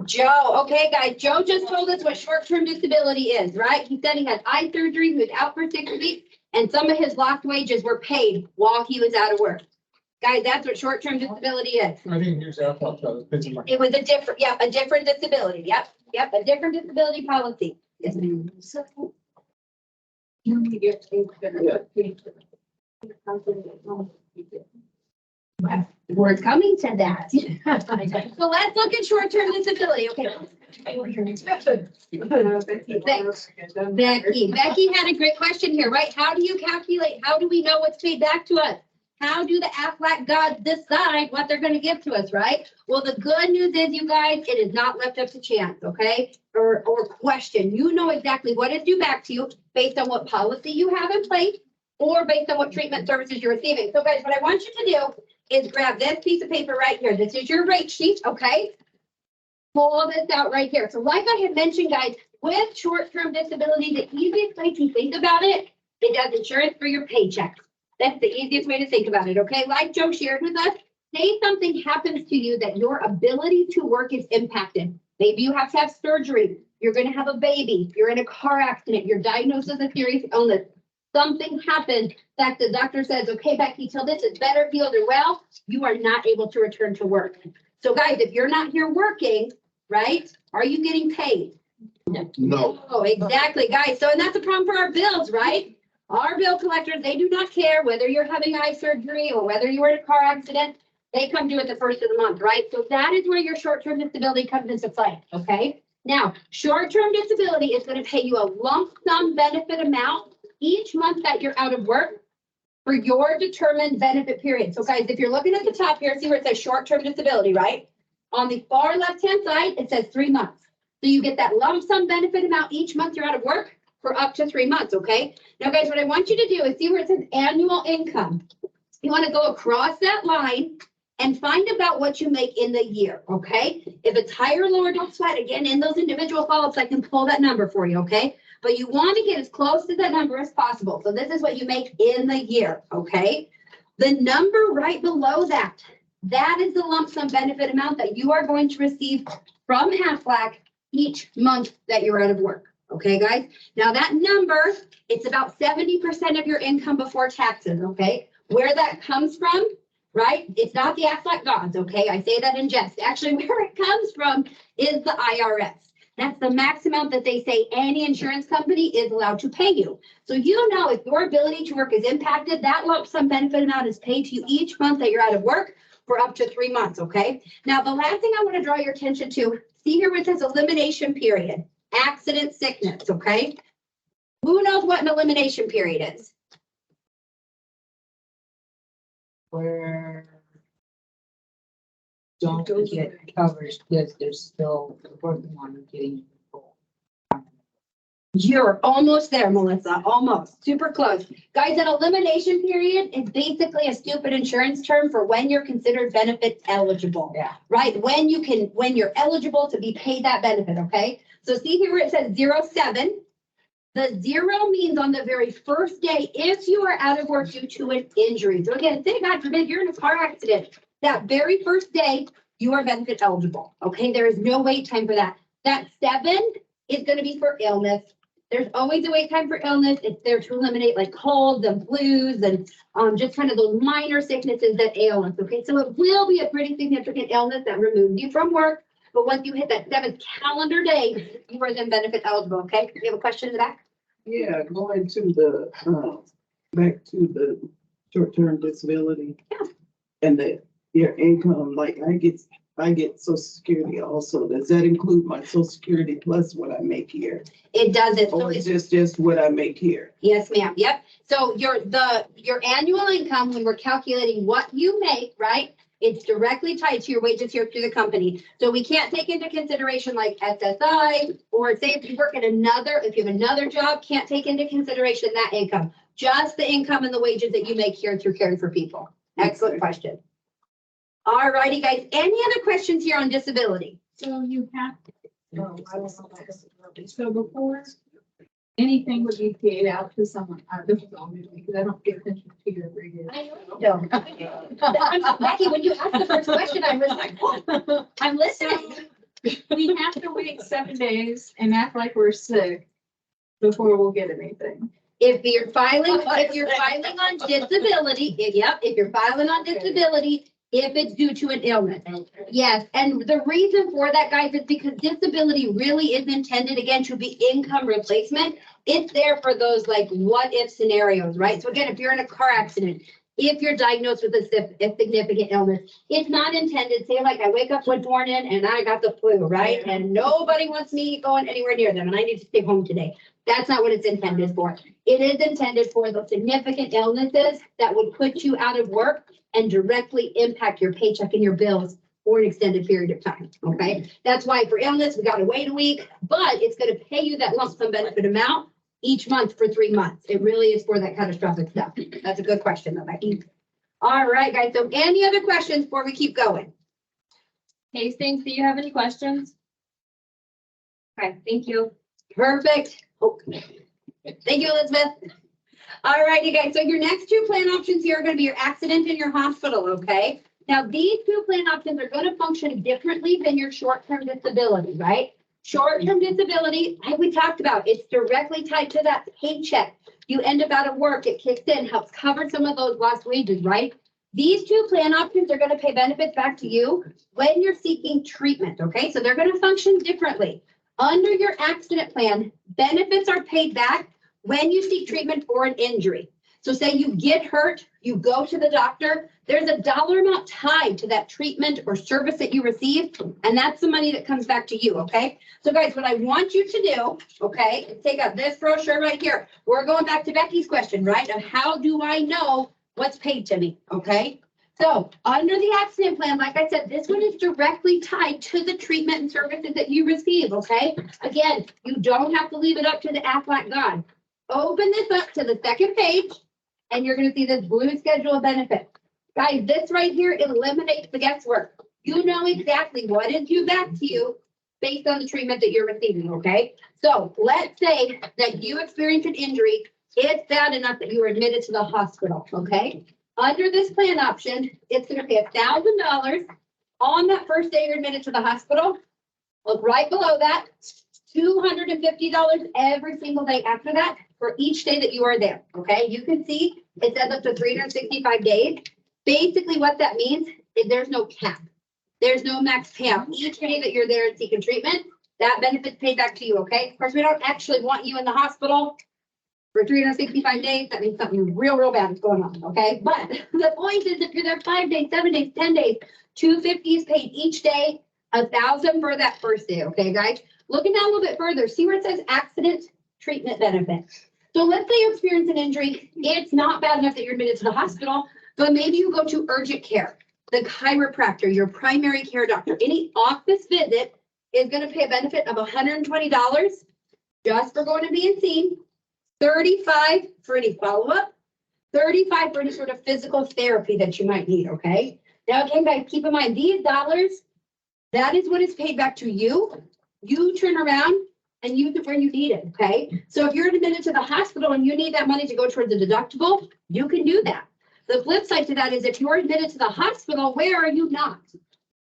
Joe. Okay, guys, Joe just told us what short-term disability is, right? He said he had eye surgery, he was out for 6 weeks, and some of his lost wages were paid while he was out of work. Guys, that's what short-term disability is. I didn't use that, so I was busy. It was a different, a different disability. Yep, a different disability policy. Yes, ma'am. We're coming to that. So let's look at short-term disability, okay? Becky had a great question here, right? How do you calculate? How do we know what's paid back to us? How do the Aflac gods decide what they're going to give to us, right? Well, the good news is, you guys, it is not left up to chance, okay? Or question. You know exactly what is due back to you based on what policy you have in place or based on what treatment services you're receiving. So guys, what I want you to do is grab this piece of paper right here. This is your rate sheet, okay? Pull this out right here. So like I had mentioned, guys, with short-term disability, the easiest way to think about it, it does insurance for your paycheck. That's the easiest way to think about it, okay? Like Joe shared with us, say something happens to you that your ability to work is impacted. Maybe you have to have surgery. You're going to have a baby. You're in a car accident. You're diagnosed with a serious illness. Something happened that the doctor says, okay, Becky, till this is better, healed, or well, you are not able to return to work. So guys, if you're not here working, right, are you getting paid? No. Oh, exactly, guys. So, and that's a problem for our bills, right? Our bill collectors, they do not care whether you're having eye surgery or whether you were in a car accident. They come due at the first of the month, right? So that is where your short-term disability comes into play, okay? Now, short-term disability is going to pay you a lump sum benefit amount each month that you're out of work for your determined benefit period. So guys, if you're looking at the top here, see where it says short-term disability, right? On the far left-hand side, it says 3 months. So you get that lump sum benefit amount each month you're out of work for up to 3 months, okay? Now, guys, what I want you to do is see where it says annual income. You want to go across that line and find about what you make in the year, okay? If it's higher or lower, don't sweat. Again, in those individual follow-ups, I can pull that number for you, okay? But you want to get as close to that number as possible. So this is what you make in the year, okay? The number right below that, that is the lump sum benefit amount that you are going to receive from Aflac each month that you're out of work. Okay, guys? Now that number, it's about 70% of your income before taxes, okay? Where that comes from, right? It's not the Aflac gods, okay? I say that in jest. Actually, where it comes from is the IRS. That's the max amount that they say any insurance company is allowed to pay you. So you know if your ability to work is impacted, that lump sum benefit amount is paid to you each month that you're out of work for up to 3 months, okay? Now, the last thing I want to draw your attention to, see here where it says elimination period, accident, sickness, okay? Who knows what an elimination period is? Where don't get coverage because they're still working on getting. You're almost there, Melissa, almost, super close. Guys, an elimination period is basically a stupid insurance term for when you're considered benefit eligible. Yeah. Right? When you're eligible to be paid that benefit, okay? So see here where it says 07. The 0 means on the very first day, if you are out of work due to an injury. So again, say God forbid you're in a car accident, that very first day, you are benefit eligible, okay? There is no wait time for that. That 7 is gonna be for illness. There's always a wait time for illness. It's there to eliminate like colds and flus and just kind of those minor sicknesses that ail us, okay? So it will be a pretty significant illness that removes you from work. But once you hit that 7th calendar day, you are then benefit eligible, okay? You have a question in the back? Yeah, going to the, back to the short-term disability. Yeah. And your income, like I get social security also. Does that include my social security plus what I make here? It doesn't. So Or is this just what I make here? yes, ma'am. Yep. So your annual income, when we're calculating what you make, right? It's directly tied to your wages here through the company. So we can't take into consideration like SSI or say if you work at if you have another job, can't take into consideration that income. Just the income and the wages that you make here through caring for people. Excellent question. All righty, guys. Any other questions here on disability? So you have, oh, I don't know about disability. So before anything would be paid out to someone, this is all new to me because I don't pay attention to your review. No. Becky, when you asked the first question, I was like, oh, I'm listening. We have to wait 7 days and act like we're sick before we'll get anything. If you're filing on disability, if you're filing on disability, if it's due to an illness. Yes, and the reason for that, guys, is because disability really is intended, again, to be income replacement. It's there for those like what if scenarios, right? So again, if you're in a car accident, if you're diagnosed with a significant illness, it's not intended, say like I wake up one morning and I got the flu, right? And nobody wants me going anywhere near them and I need to stay home today. That's not what it's intended for. It is intended for the significant illnesses that would put you out of work and directly impact your paycheck and your bills for an extended period of time, okay? That's why for illness, we gotta wait a week, but it's gonna pay you that lump sum benefit amount each month for 3 months. It really is for that catastrophic stuff. That's a good question though, Becky. All right, guys, so any other questions before we keep going? Hastings, do you have any questions? Okay, thank you. Perfect. Oh, thank you, Elizabeth. All right, you guys, so your next 2 plan options here are gonna be your accident and your hospital, okay? Now, these 2 plan options are gonna function differently than your short-term disability, right? Short-term disability, like we talked about, it's directly tied to that paycheck. You end up out of work, it kicks in, helps cover some of those lost wages, right? These 2 plan options are gonna pay benefits back to you when you're seeking treatment, okay? So they're gonna function differently. Under your accident plan, benefits are paid back when you seek treatment for an injury. So say you get hurt, you go to the doctor, there's a dollar amount tied to that treatment or service that you received, and that's the money that comes back to you, okay? So guys, what I want you to do, okay, is take out this brochure right here. We're going back to Becky's question, right? Of how do I know what's paid to me, okay? So under the accident plan, like I said, this one is directly tied to the treatment and services that you receive, okay? Again, you don't have to leave it up to the act like God. Open this up to the 2nd page, and you're gonna see this blue schedule of benefits. Guys, this right here eliminates the guesswork. You know exactly what is due back to you based on the treatment that you're receiving, okay? So let's say that you experienced an injury. It's bad enough that you were admitted to the hospital, okay? Under this plan option, it's gonna pay $1,000 on that first day you're admitted to the hospital. Look right below that, $250 every single day after that for each day that you are there, okay? You can see it says up to 365 days. Basically what that means is there's no cap. There's no max payout. Each day that you're there and seeking treatment, that benefit's paid back to you, okay? Of course, we don't actually want you in the hospital for 365 days. That means something real bad is going on, okay? But the point is if you're there 5 days, 7 days, 10 days, $250 is paid each day. 1,000 for that first day, okay, guys? Looking down a little bit further, see where it says accident treatment benefit. So let's say you experience an injury. It's not bad enough that you're admitted to the hospital, but maybe you go to urgent care, the chiropractor, your primary care doctor. Any office visit is going to pay a benefit of $120 just for going and being seen, $35 for any follow-up, $35 for any sort of physical therapy that you might need, okay? Now, again, guys, keep in mind, these dollars, that is what is paid back to you. You turn around and use it where you need it, okay? So if you're admitted to the hospital and you need that money to go towards the deductible, you can do that. The flip side to that is if you're admitted to the hospital, where are you not?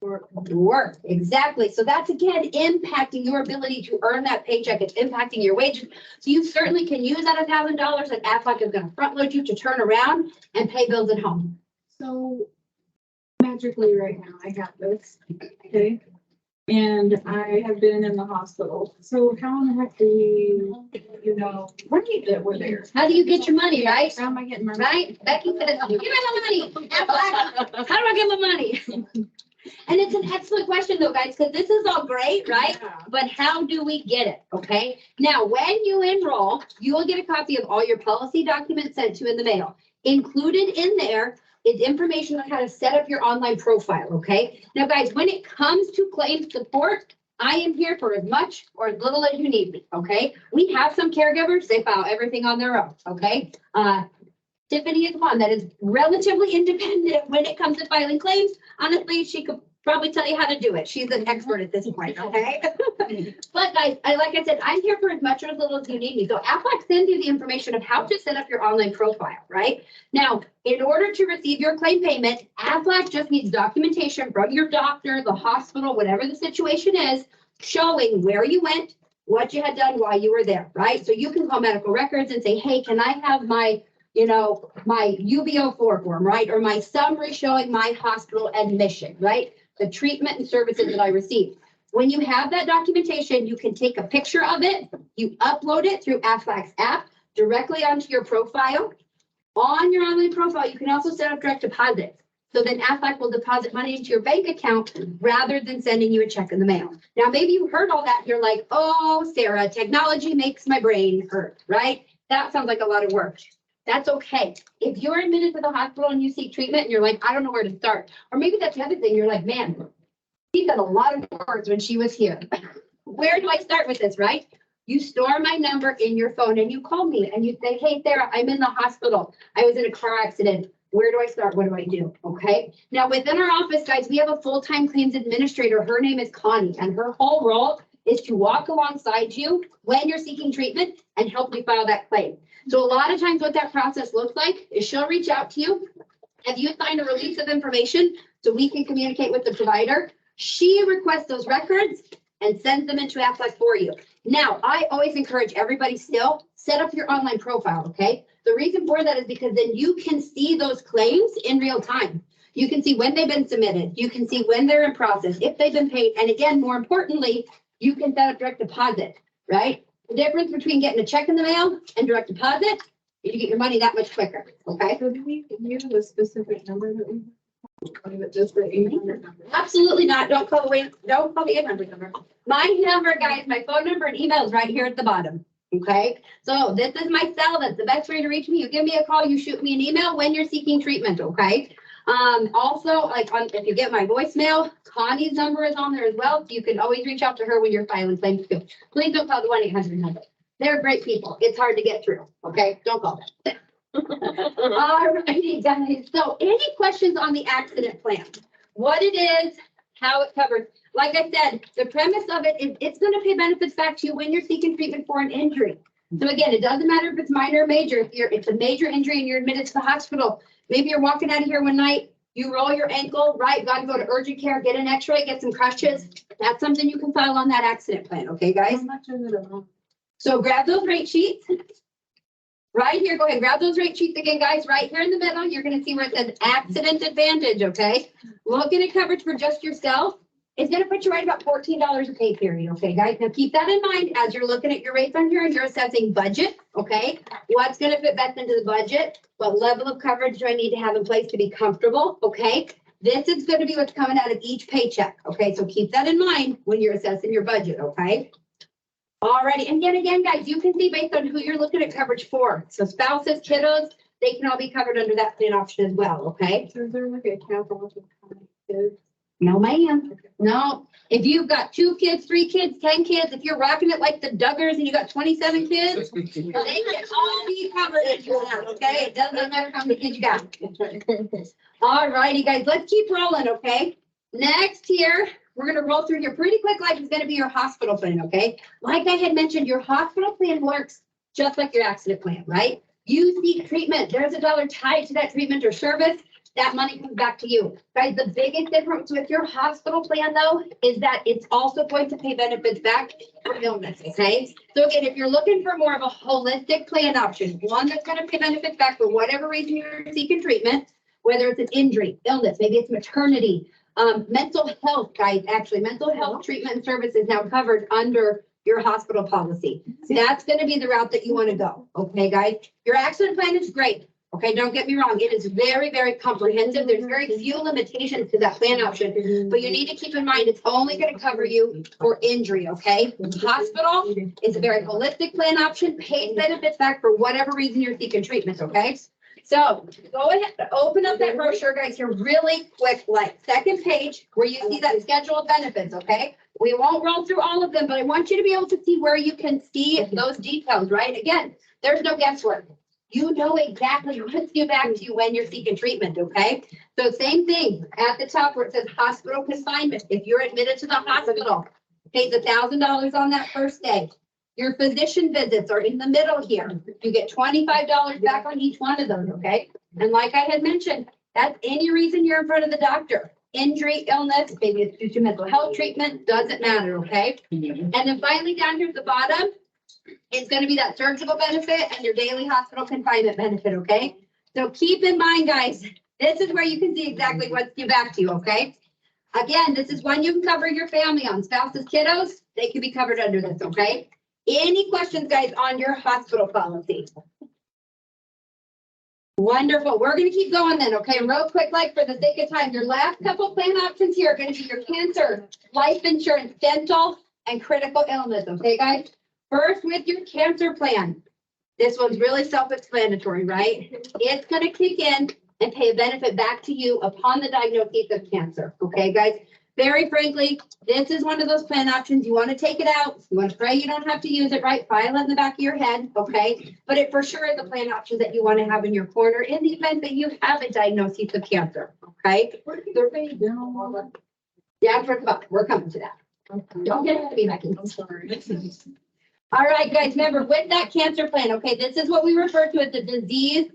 Work, exactly. So that's again impacting your ability to earn that paycheck. It's impacting your wages. So you certainly can use that $1,000 and Aflac is going to front load you to turn around and pay bills at home. So magically right now I have this, okay? And I have been in the hospital. So how in the heck do you know, right, that we're there? How do you get your money, right? How am I getting my? Right? Becky said, give me my money. Aflac, how do I get my money? And it's an excellent question though, guys, because this is all great, right? Yeah. But how do we get it? Okay. Now, when you enroll, you will get a copy of all your policy documents sent to you in the mail. Included in there is information on how to set up your online profile. Okay. Now, guys, when it comes to claim support, I am here for as much or as little as you need me. Okay. We have some caregivers, they file everything on their own. Okay. Tiffany is one that is relatively independent when it comes to filing claims. Honestly, she could probably tell you how to do it. She's an expert at this point, okay? But guys, like I said, I'm here for as much or as little as you need me. So Aflac sends you the information of how to set up your online profile, right? Now, in order to receive your claim payment, Aflac just needs documentation from your doctor, the hospital, whatever the situation is, showing where you went, what you had done while you were there, right? So you can call medical records and say, hey, can I have my my UBO4 form, right? Or my summary showing my hospital admission, right? The treatment and services that I received. When you have that documentation, you can take a picture of it. You upload it through Aflac's app directly onto your profile. On your online profile, you can also set up direct deposit. So then Aflac will deposit money into your bank account rather than sending you a check in the mail. Now, maybe you heard all that. And you're like, oh, Sarah, technology makes my brain hurt, right? That sounds like a lot of work. That's okay. If you're admitted to the hospital and you seek treatment and you're like, I don't know where to start. Or maybe that's the other thing. You're like, man, she said a lot of words when she was here. Where do I start with this, right? You store my number in your phone and you call me and you say, hey, Sarah, I'm in the hospital. I was in a car accident. Where do I start? What do I do? Okay. Now within our office, guys, we have a full-time claims administrator. Her name is Connie and her whole role is to walk alongside you when you're seeking treatment and help you file that claim. So a lot of times what that process looks like is she'll reach out to you. Have you signed a release of information so we can communicate with the provider? She requests those records and sends them into Aflac for you. Now, I always encourage everybody still set up your online profile, okay? The reason for that is because then you can see those claims in real time. You can see when they've been submitted. You can see when they're in process, if they've been paid. And again, more importantly, you can set up direct deposit, right? The difference between getting a check in the mail and direct deposit is you get your money that much quicker, okay? So do we use a specific number that we? Or is it just the 800 number? Absolutely not. Don't call the 800 number. My number, guys, my phone number and email is right here at the bottom, okay? So this is my cell. That's the best way to reach me. You give me a call, you shoot me an email when you're seeking treatment, okay? Also, if you get my voicemail, Connie's number is on there as well. So you can always reach out to her when you're filing claims too. Please don't call the 1-800 number. They're great people. It's hard to get through. Okay, don't call them. All righty, guys. So any questions on the accident plan? What it is, how it covers. Like I said, the premise of it is it's going to pay benefits back to you when you're seeking treatment for an injury. So again, it doesn't matter if it's minor or major. If it's a major injury and you're admitted to the hospital, maybe you're walking out of here one night, you roll your ankle, right? Got to go to urgent care, get an x-ray, get some crutches. That's something you can file on that accident plan. Okay, guys? How much is it a month? So grab those rate sheets. Right here, go ahead, grab those rate sheets again, guys. Right here in the middle, you're going to see where it says accident advantage, okay? Looking at coverage for just yourself, it's going to put you right about $14 a pay period, okay, guys? Now keep that in mind as you're looking at your rates on here and you're assessing budget, okay? What's going to fit best into the budget? What level of coverage do I need to have in place to be comfortable, okay? This is gonna be what's coming out of each paycheck, okay? So keep that in mind when you're assessing your budget, okay? Alrighty, and yet again, guys, you can see based on who you're looking at coverage for. So spouses, kiddos, they can all be covered under that plan option as well, okay? So is there like a cap on kids? No, ma'am. No. If you've got 2 kids, 3 kids, 10 kids, if you're rocking it like the Duggars and you got 27 kids, they can all be covered if you want, okay? It doesn't matter how many kids you got. All righty, guys, let's keep rolling, okay? Next here, we're gonna roll through here pretty quick, like it's gonna be your hospital plan, okay? Like I had mentioned, your hospital plan works just like your accident plan, right? You seek treatment, there's a dollar tied to that treatment or service, that money comes back to you. Guys, the biggest difference with your hospital plan though, is that it's also going to pay benefits back for illness, okay? So again, if you're looking for more of a holistic plan option, one that's gonna pay benefits back for whatever reason you're seeking treatment, whether it's an injury, illness, maybe it's maternity, mental health, guys, actually, mental health treatment and service is now covered under your hospital policy. So that's gonna be the route that you wanna go, okay, guys? Your accident plan is great. Okay, don't get me wrong. It is very, very comprehensive. There's very few limitations to that plan option, but you need to keep in mind it's only going to cover you for injury, okay? Hospital is a very holistic plan option, pays benefits back for whatever reason you're seeking treatment, okay? So go ahead, open up that brochure, guys, here really quick, like second page where you see that schedule of benefits, okay? We won't roll through all of them, but I want you to be able to see where you can see those details, right? Again, there's no guesswork. You know exactly what's due back to you when you're seeking treatment, okay? So same thing at the top where it says hospital confinement. If you're admitted to the hospital, pays $1,000 on that first day. Your physician visits are in the middle here. You get $25 back on each one of those, okay? And like I had mentioned, that's any reason you're in front of the doctor. Injury, illness, maybe it's due to mental health treatment, doesn't matter, okay? And then finally down here at the bottom, it's gonna be that surgical benefit and your daily hospital confinement benefit, okay? So keep in mind, guys, this is where you can see exactly what's due back to you, okay? Again, this is when you can cover your family on spouses, kiddos, they can be covered under this, okay? Any questions, guys, on your hospital policy? Wonderful. We're gonna keep going then, okay? Real quick, like for the sake of time, your last couple plan options here are gonna be your cancer, life insurance, dental, and critical illness, okay, guys? First, with your cancer plan, this one's really self-explanatory, right? It's gonna kick in and pay a benefit back to you upon the diagnosis of cancer, okay, guys? Very frankly, this is one of those plan options. You wanna take it out, you wanna pray you don't have to use it, right? File it in the back of your head, okay? But it for sure is a plan option that you wanna have in your corner in the event that you have a diagnosis of cancer, okay? Yeah, we're coming to that. Don't get ahead of me, Becky. I'm sorry. All right, guys, remember with that cancer plan, okay, this is what we refer to as the disease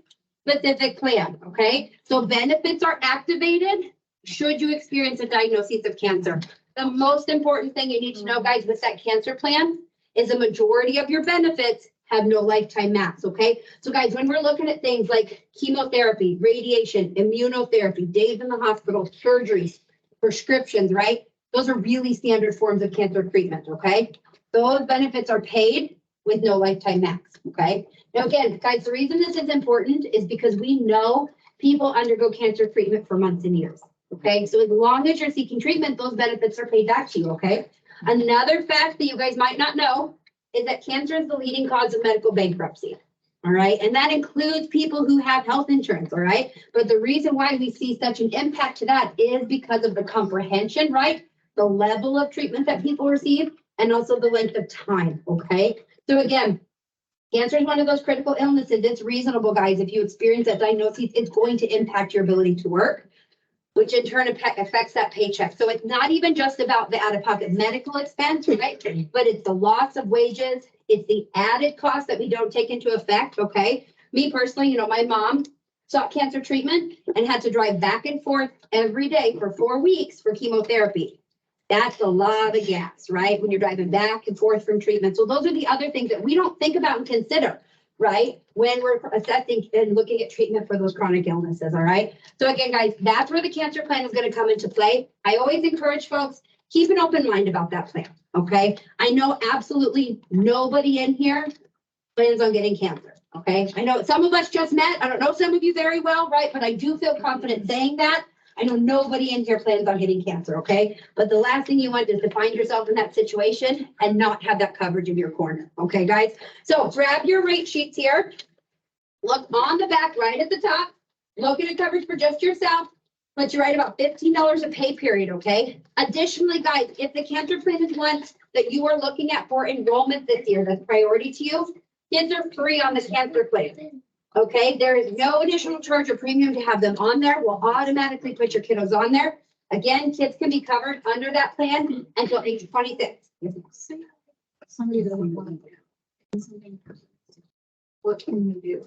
specific plan, okay? So benefits are activated should you experience a diagnosis of cancer. The most important thing you need to know, guys, with that cancer plan is the majority of your benefits have no lifetime max, okay? So guys, when we're looking at things like chemotherapy, radiation, immunotherapy, days in the hospital, surgeries, prescriptions, right? Those are really standard forms of cancer treatment, okay? Those benefits are paid with no lifetime max, okay? Now, again, guys, the reason this is important is because we know people undergo cancer treatment for months and years, okay? So as long as you're seeking treatment, those benefits are paid back to you, okay? Another fact that you guys might not know is that cancer is the leading cause of medical bankruptcy, all right? And that includes people who have health insurance, all right? But the reason why we see such an impact to that is because of the comprehension, right? The level of treatment that people receive, and also the length of time, okay? So again, cancer is one of those critical illnesses. It's reasonable, guys. If you experience that diagnosis, it's going to impact your ability to work, which in turn affects that paycheck. So it's not even just about the out-of-pocket medical expense, right? But it's the loss of wages. It's the added cost that we don't take into effect, okay? Me personally, you know, my mom sought cancer treatment and had to drive back and forth every day for 4 weeks for chemotherapy. That's a lot of gas, right? When you're driving back and forth from treatment. So those are the other things that we don't think about and consider, right? When we're assessing and looking at treatment for those chronic illnesses, all right? So again, guys, that's where the cancer plan is going to come into play. I always encourage folks, keep an open mind about that plan, okay? I know absolutely nobody in here plans on getting cancer, okay? I know some of us just met. I don't know some of you very well, right? But I do feel confident saying that. I know nobody in here plans on getting cancer, okay? But the last thing you want is to find yourself in that situation and not have that coverage in your corner, okay, guys? So grab your rate sheets here. Look on the back, right at the top. Look at the coverage for just yourself. But you're right about $15 a pay period, okay? Additionally, guys, if the cancer plan is one that you are looking at for enrollment this year, that's priority to you, kids are free on the cancer plan. Okay, there is no additional charge or premium to have them on there. We'll automatically put your kiddos on there. Again, kids can be covered under that plan until age 26. Somebody doesn't want to. What can we do?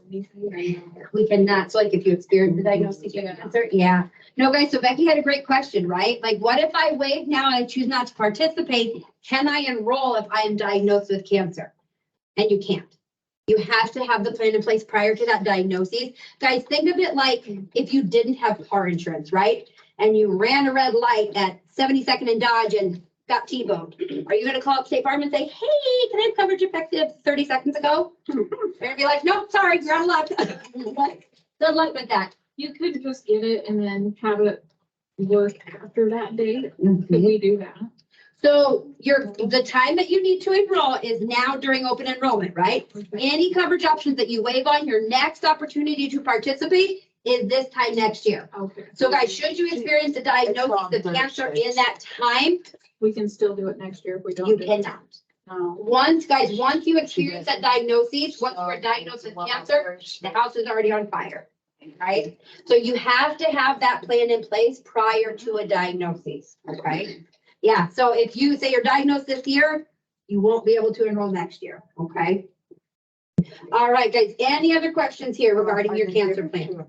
We cannot, so like if you experience the diagnosis, you can answer, yeah. No, guys, so Becky had a great question, right? Like, what if I waive now and I choose not to participate? Can I enroll if I am diagnosed with cancer? And you can't. You have to have the plan in place prior to that diagnosis. Guys, think of it like if you didn't have car insurance, right? And you ran a red light at 72nd and Dodge and got T-boned. Are you gonna call up State Farm and say, hey, can I have coverage effective 30 seconds ago? They're gonna be like, nope, sorry, you're out of luck. Good luck with that. You could just get it and then have it work after that date. Could we do that? So the time that you need to enroll is now during open enrollment, right? Any coverage options that you waive on, your next opportunity to participate is this time next year. Okay. So guys, should you experience a diagnosis of cancer in that time, We can still do it next year if we don't. you do it. cannot. No. Once you experience that diagnosis, once you're diagnosed with cancer, the house is already on fire, right? So you have to have that plan in place prior to a diagnosis, okay? Yeah, so if you say you're diagnosed this year, you won't be able to enroll next year, okay? All right, guys, any other questions here regarding your cancer plan?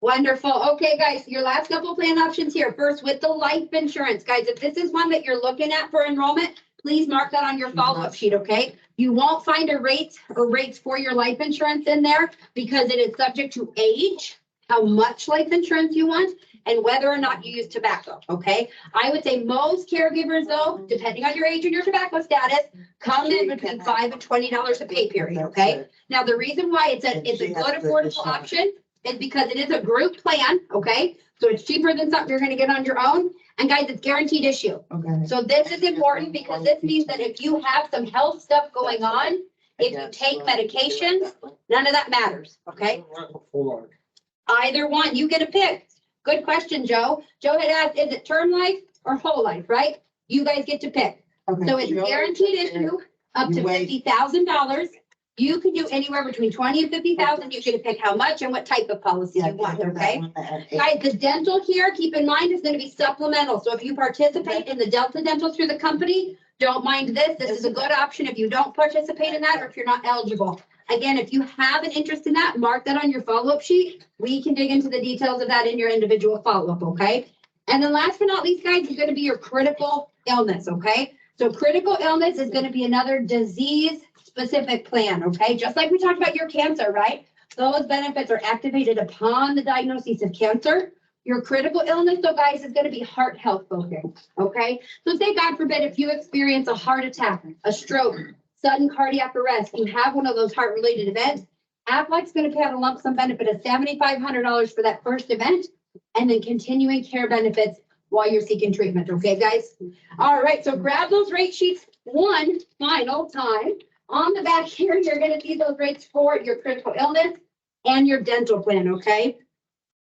Wonderful. Okay, guys, your last couple plan options here. First, with the life insurance, guys, if this is one that you're looking at for enrollment, please mark that on your follow-up sheet, okay? You won't find a rate or rates for your life insurance in there because it is subject to age, how much life insurance you want, and whether or not you use tobacco, okay? I would say most caregivers though, depending on your age and your tobacco status, come in between $5 and $20 a pay period, okay? Now, the reason why it's a good affordable option is because it is a group plan, okay? So it's cheaper than something you're gonna get on your own. And guys, it's guaranteed issue. Okay. So this is important because this means that if you have some health stuff going on, if you take medications, none of that matters, okay? Either one, you get a pick. Good question, Joe. Joe had asked, is it term life or whole life, right? You guys get to pick. So it's guaranteed issue up to $50,000. You can do anywhere between 20 and 50,000. You can pick how much and what type of policy you want, okay? Guys, the dental here, keep in mind, is gonna be supplemental. So if you participate in the Delta Dental through the company, don't mind this. This is a good option if you don't participate in that or if you're not eligible. Again, if you have an interest in that, mark that on your follow-up sheet. We can dig into the details of that in your individual follow-up, okay? And then last but not least, guys, is gonna be your critical illness, okay? So critical illness is gonna be another disease-specific plan, okay? Just like we talked about your cancer, right? Those benefits are activated upon the diagnosis of cancer. Your critical illness, though, guys, is gonna be heart health focused, okay? So say, God forbid, if you experience a heart attack, a stroke, sudden cardiac arrest, you have one of those heart-related events, Aflac's gonna pay out a lump sum benefit of $7,500 for that first event, and then continuing care benefits while you're seeking treatment, okay, guys? All right, so grab those rate sheets one final time. On the back here, you're gonna see those rates for your critical illness and your dental plan, okay?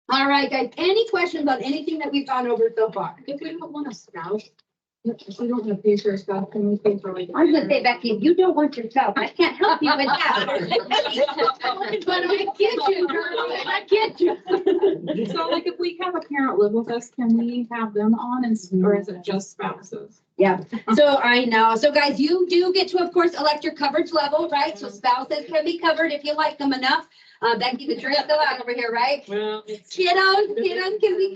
All right, guys, any questions on anything that we've gone over so far? If we don't want a spouse, if we don't want to pay for a spouse, can we pay for like? I was gonna say, Becky, if you don't want yourself, I can't help you with that. But I get you, girl, I get you. So like if we have a parent live with us, can we have them on and, or is it just spouses? Yeah, so I know. So guys, you do get to, of course, elect your coverage level, right? So spouses can be covered if you like them enough. Becky, the jury's still out over here, right? Well, Kiddos can be.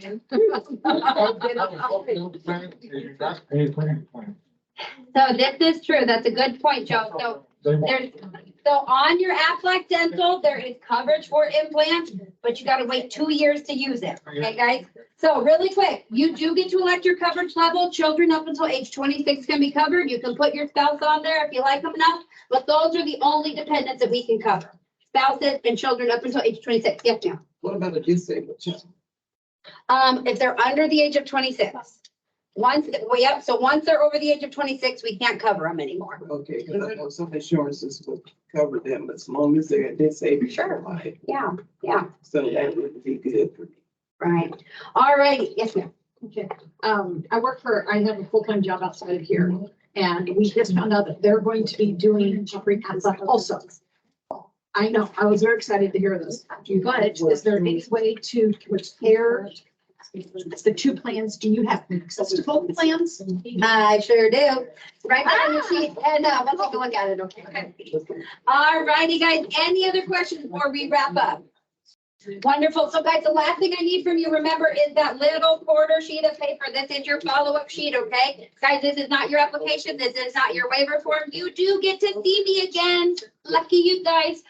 So this is true. That's a good point, Joe. So so on your Aflac Dental, there is coverage for implants, but you gotta wait 2 years to use it. Okay, guys? So really quick, you do get to elect your coverage level. Children up until age 26 can be covered. You can put your spouse on there if you like them enough, but those are the only dependents that we can cover. Spouses and children up until age 26. Yes, ma'am. What about a disabled child? If they're under the age of 26. Once, so once they're over the age of 26, we can't cover them anymore. Okay, because I know some insurances will cover them as long as they're disabled. Sure. Right. Yeah, yeah, So that would be good for me. right. All right, yes, ma'am. Okay, I have a full-time job outside of here, and we just found out that they're going to be doing free outside also. I know, I was very excited to hear this, but is there any way to compare the two plans? Do you have access to both plans? I sure do. Right on your sheet, and let's take a look at it, okay? All righty, guys, any other questions before we wrap up? Wonderful. So guys, the last thing I need from you, remember, is that little quarter sheet of paper. This is your follow-up sheet, okay? Guys, this is not your application. This is not your waiver form. You do get to see me again. Lucky you guys.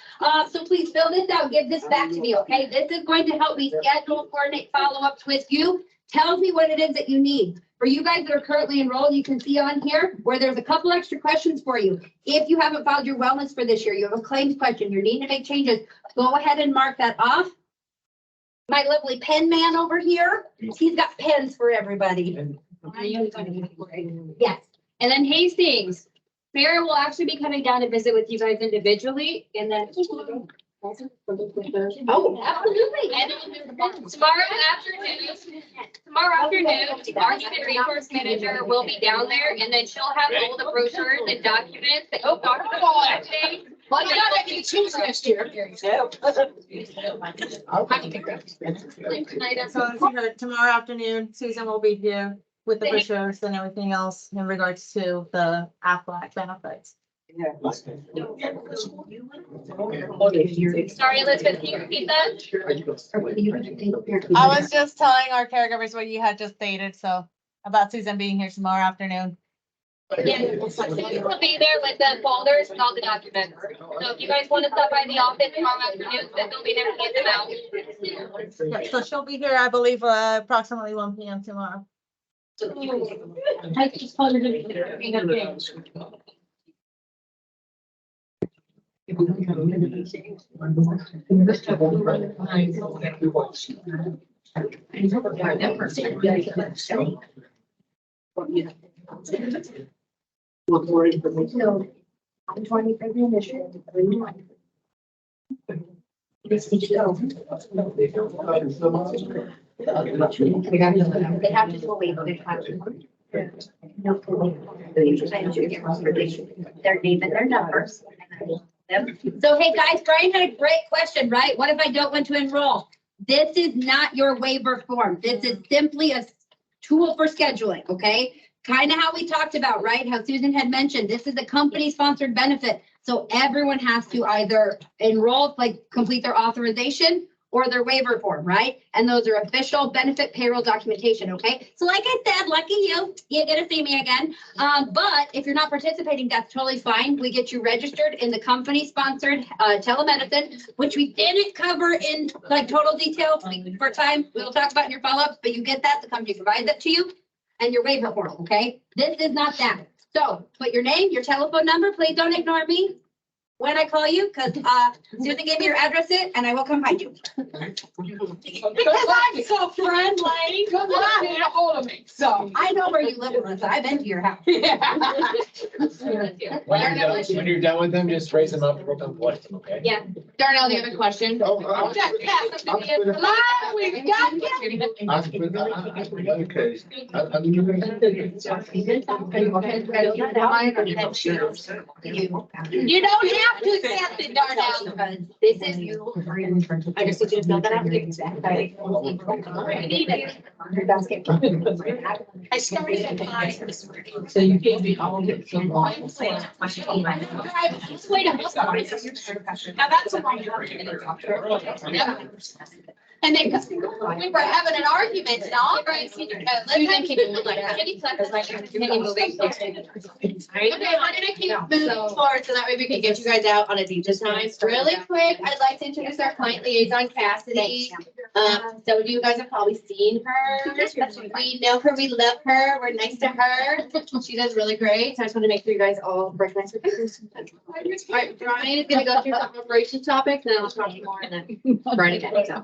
So please fill this out. Give this back to me, okay? This is going to help me schedule, coordinate follow-ups with you. Tell me what it is that you need. For you guys that are currently enrolled, you can see on here where there's a couple extra questions for you. If you haven't filed your wellness for this year, you have a claims question, you're needing to make changes, go ahead and mark that off. My lovely pen man over here, he's got pens for everybody. Yes. And then Hastings, Sarah will actually be coming down to visit with you guys individually and then. Oh, absolutely. And tomorrow afternoon, our human resource manager will be down there and then she'll have all the brochures and documents that you talked about that day. Well, you gotta make it choose next year. So as you heard, tomorrow afternoon, Susan will be here with the brochures and everything else in regards to the Aflac benefits. Sorry, Elizabeth, can you repeat that? I was just telling our caregivers what you had just stated, so about Susan being here tomorrow afternoon. Yeah, we'll be there with the folders and all the documents. So if you guys want to stop by the office tomorrow afternoon, then they'll be there to get them out. Yeah, so she'll be here, I believe, approximately 1 p.m. tomorrow. I just called it. more information. No, I'm trying for the initiative. They have to do a waiver. They have to. Their name and their numbers. So hey guys, Brian had a great question, right? What if I don't want to enroll? This is not your waiver form. This is simply a tool for scheduling, okay? Kind of how we talked about, right? How Susan had mentioned, this is a company sponsored benefit. So everyone has to either enroll, like complete their authorization or their waiver form, right? And those are official benefit payroll documentation, okay? So like I said, lucky you get to see me again. But if you're not participating, that's totally fine. We get you registered in the company sponsored telemedicine, which we didn't cover in like total detail for time. We'll talk about in your follow-ups, but you get that, the company provides that to you and your waiver form, okay? This is not that. So put your name, your telephone number, please don't ignore me when I call you, because Susan gave me your address and I will come find you. Because I'm so friendly. Come on, get a hold of me. So I know where you live, Melissa. I've been to your house. When you're done with them, just raise them up and we'll come collect them, okay? Yeah. Darnell, the other question. Come on, we've got you. You don't have to accept it, Darnell. Because this is you. I just want you to know that I'm giving back. I started at 5. So you gave me all of it. So long. Wait a minute. Now that's a long. And then, because we were having an argument, and all right, Susan, keep it like that. Okay, we're gonna keep moving forward so that way we can get you guys out on a decent time. Really quick, I'd like to introduce our client liaison, Cassidy. So you guys have probably seen her. We know her, we love her, we're nice to her. She does really great. So I just want to make sure you guys all recognize her. All right, Brian is gonna go through some operations topics, and then I'll talk more, and then Brian again. So.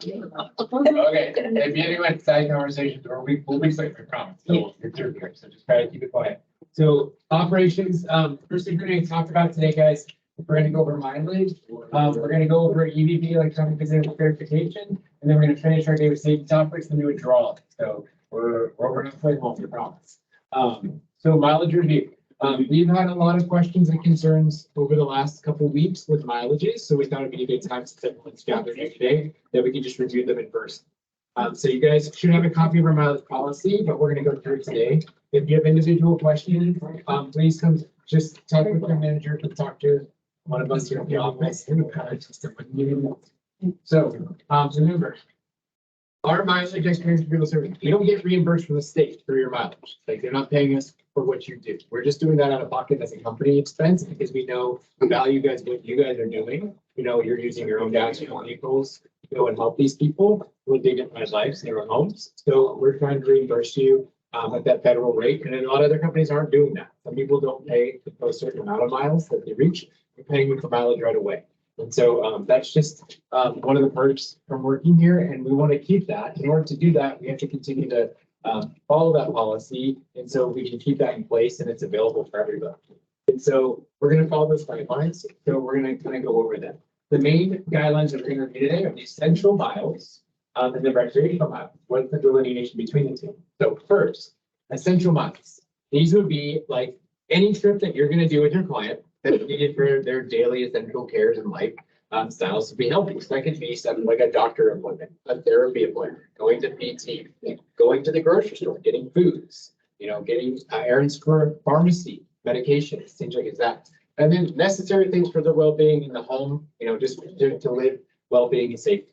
Okay, if you anyone side conversations, or we'll be quick, I promise. So you're through here, so just try to keep it quiet. So operations, first thing we're gonna talk about today, guys, we're gonna go over mileage. We're gonna go over EVV, electronic visitor verification, and then we're gonna finish our day with safety topics and do a draw. So we're gonna play home, I promise. So mileage review. We've had a lot of questions and concerns over the last couple of weeks with mileages, so we thought it'd be a good time since everyone's gathered here today that we could just review them in person. So you guys should have a copy of our mileage policy, but we're gonna go through it today. If you have individual questions, please come just talk with your manager, to talk to one of us here in the office. So, remember, our mileage experience people service, you don't get reimbursed from the state for your mileage. Like, they're not paying us for what you do. We're just doing that out of pocket as a company expense because we know the value what you guys are doing. You know, you're using your own gas, your own vehicles, to go and help these people with dignified lives in their own homes. So we're trying to reimburse you at that federal rate. And then a lot of other companies aren't doing that. Some people don't pay for a certain amount of miles that they reach. We're paying them for mileage right away. And so that's just one of the perks from working here. And we want to keep that. In order to do that, we have to continue to follow that policy. And so we can keep that in place and it's available for everybody. And so we're going to follow those guidelines. So we're going to kind of go over them. The main guidelines that we're going to review today are the essential miles and the recreational miles. What's the delineation between the two? So first, essential miles. These would be like any trip that you're going to do with your client that is needed for their daily essential cares and life styles to be healthy. So that could be something like a doctor appointment, a therapy appointment, going to PT, going to the grocery store, getting foods, you know, getting errands for pharmacy, medications, things like that. And then necessary things for their well-being in the home, you know, just to live well-being and safety.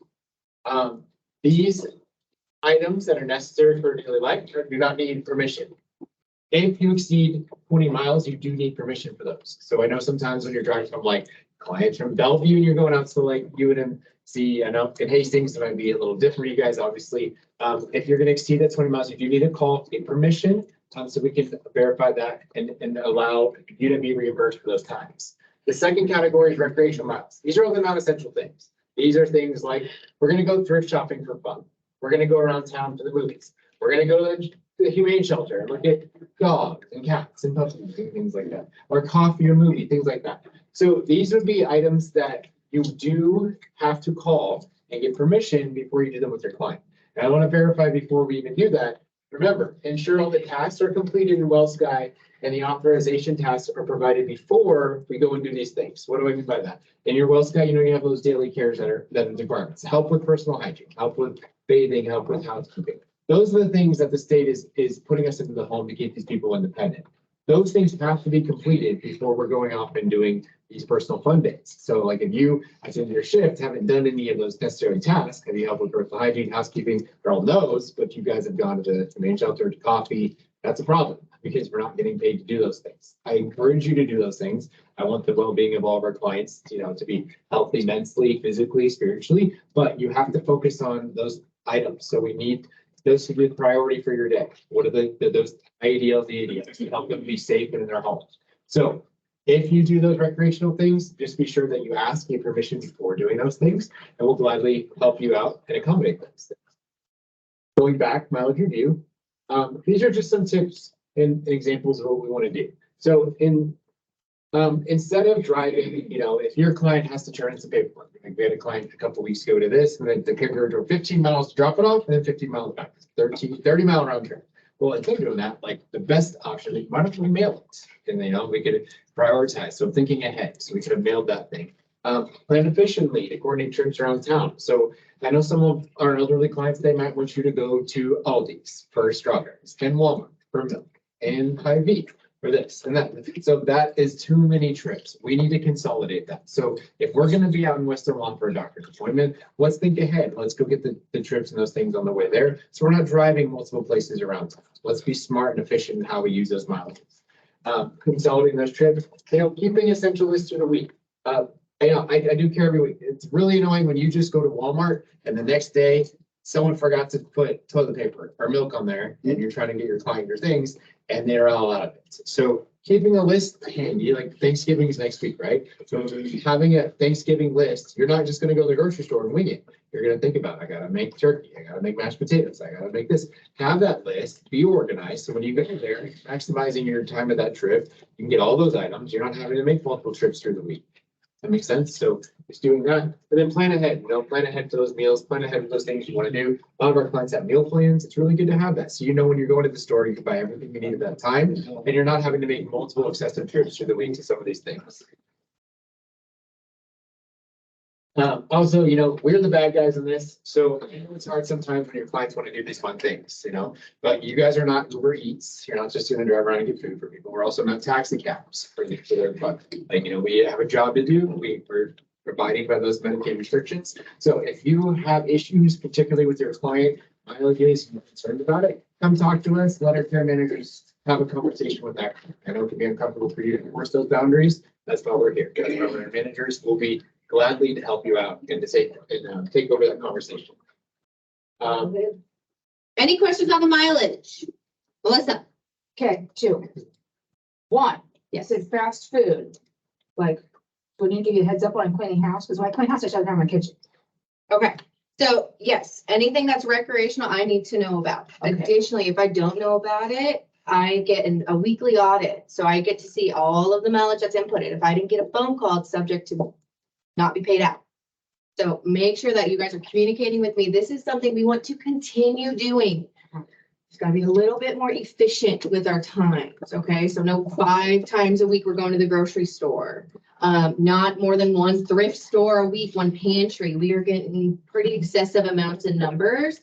These items that are necessary for daily life do not need permission. If you exceed 20 miles, you do need permission for those. So I know sometimes when you're driving from like clients from Bellevue and you're going out to like UNMC, I know in Hastings, it might be a little different, you guys, obviously. If you're going to exceed that 20 miles, you do need a call, get permission, so we can verify that and allow you to be reimbursed for those times. The second category is recreational miles. These are all the non-essential things. These are things like, we're going to go thrift shopping for fun. We're going to go around town to the movies. We're going to go to the humane shelter and look at dogs and cats and puppies and things like that, or coffee or movie, things like that. So these would be items that you do have to call and get permission before you do them with your client. And I want to verify before we even do that. Remember, ensure all the tasks are completed in WellSky and the authorization tasks are provided before we go and do these things. What do I mean by that? In your WellSky, you know, you have those daily cares that are requirements. Help with personal hygiene, help with bathing, help with housekeeping. Those are the things that the state is putting us into the home to keep these people independent. Those things have to be completed before we're going off and doing these personal fun days. So like if you, at the end of your shift, haven't done any of those necessary tasks, have you helped with personal hygiene, housekeeping, they're all those, but you guys have gone to the main shelter, to coffee, that's a problem because we're not getting paid to do those things. I encourage you to do those things. I want the well-being of all of our clients, you know, to be healthy mentally, physically, spiritually, but you have to focus on those items. So we need those to be the priority for your day. What are those ideals, the ideals to help them be safe and in their homes? So if you do those recreational things, just be sure that you ask your permission before doing those things, and we'll gladly help you out and accommodate those things. Going back, mileage review. These are just some tips and examples of what we want to do. So instead of driving, you know, if your client has to turn in some paperwork, like we had a client a couple of weeks ago to this, and then the paperwork drove 15 miles to drop it off, and then 15 miles back, 30 mile round trip. Well, instead of doing that, like the best option, why don't we mail it? And you know, we could prioritize. So thinking ahead, so we could have mailed that thing. Plan efficiently to coordinate trips around town. So I know some of our elderly clients, they might want you to go to Aldi's for strawberries and Walmart for milk and Hy-Vee for this and that. So that is too many trips. We need to consolidate that. So if we're going to be out in Western Lawn for a doctor's appointment, let's think ahead. Let's go get the trips and those things on the way there. So we're not driving multiple places around town. Let's be smart and efficient in how we use those miles. Consolidating those trips, you know, keeping essential lists through the week. I do care every week. It's really annoying when you just go to Walmart and the next day someone forgot to put toilet paper or milk on there and you're trying to get your client your things and they're all out of it. So keeping a list handy, like Thanksgiving is next week, right? So having a Thanksgiving list, you're not just gonna go to the grocery store and wing it. You're gonna think about, I gotta make turkey, I gotta make mashed potatoes, I gotta make this. Have that list, be organized. So when you get there, maximizing your time of that trip, you can get all those items. You're not having to make multiple trips through the week. That makes sense. So just doing that, and then plan ahead, plan ahead for those meals, plan ahead for those things you want to do. A lot of our clients have meal plans. It's really good to have that. So when you're going to the store, you can buy everything you need at that time, and you're not having to make multiple excessive trips through the week to some of these things. Also, we're the bad guys in this. So I know it's hard sometimes when your clients want to do these fun things, but you guys are not Uber Eats. You're not just going to drive around and get food for people. We're also not taxi cabs for their fun. We have a job to do. We're abiding by those Medicaid restrictions. So if you have issues, particularly with your client, mileages, you're concerned about it, come talk to us. Let our care managers have a conversation with that. I know it can be uncomfortable for you to enforce those boundaries. That's why we're here. That's why our managers will be gladly to help you out and to take over that conversation. Any questions on the mileage? Melissa? Okay, 2. 1, yes, it's fast food. Like, we need to give you a heads up when I'm cleaning house, because when I clean house, I shut down my kitchen. Okay, so yes, anything that's recreational, I need to know about. Okay. Additionally, if I don't know about it, I get a weekly audit. So I get to see all of the mileage that's inputted. If I didn't get a phone call, it's subject to not be paid out. So make sure that you guys are communicating with me. This is something we want to continue doing. It's gotta be a little bit more efficient with our times, okay? So no 5 times a week we're going to the grocery store. Not more than 1 thrift store a week, 1 pantry. We are getting pretty excessive amounts in numbers.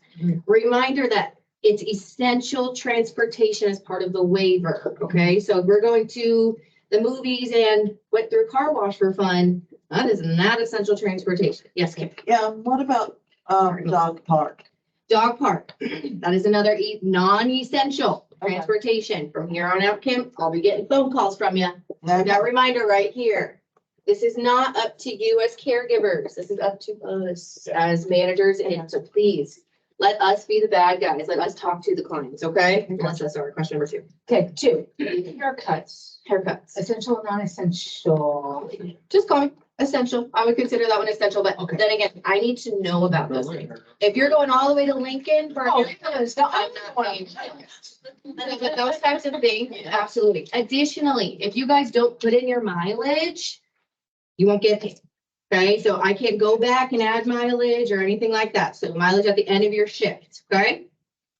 Reminder that it's essential transportation as part of the waiver, okay? So if we're going to the movies and went through a car wash for fun, that is not essential transportation. Yes, Kim? Yeah, what about, dog park? Dog park, that is another non-essential transportation. From here on out, Kim, I'll be getting phone calls from you. That reminder right here. This is not up to you as caregivers. This is up to us as managers. And so please, let us be the bad guys. Let us talk to the clients, okay? Melissa, sorry, question number 2. Okay, 2, haircuts. Haircuts. Essential or non-essential? Just call me essential. I would consider that one essential, but then again, I need to know about those things. If you're going all the way to Lincoln for Oh, haircuts, I'm not paying. But those types of things, absolutely. Additionally, if you guys don't put in your mileage, you won't get paid. Okay, so I can't go back and add mileage or anything like that. So mileage at the end of your shift, okay?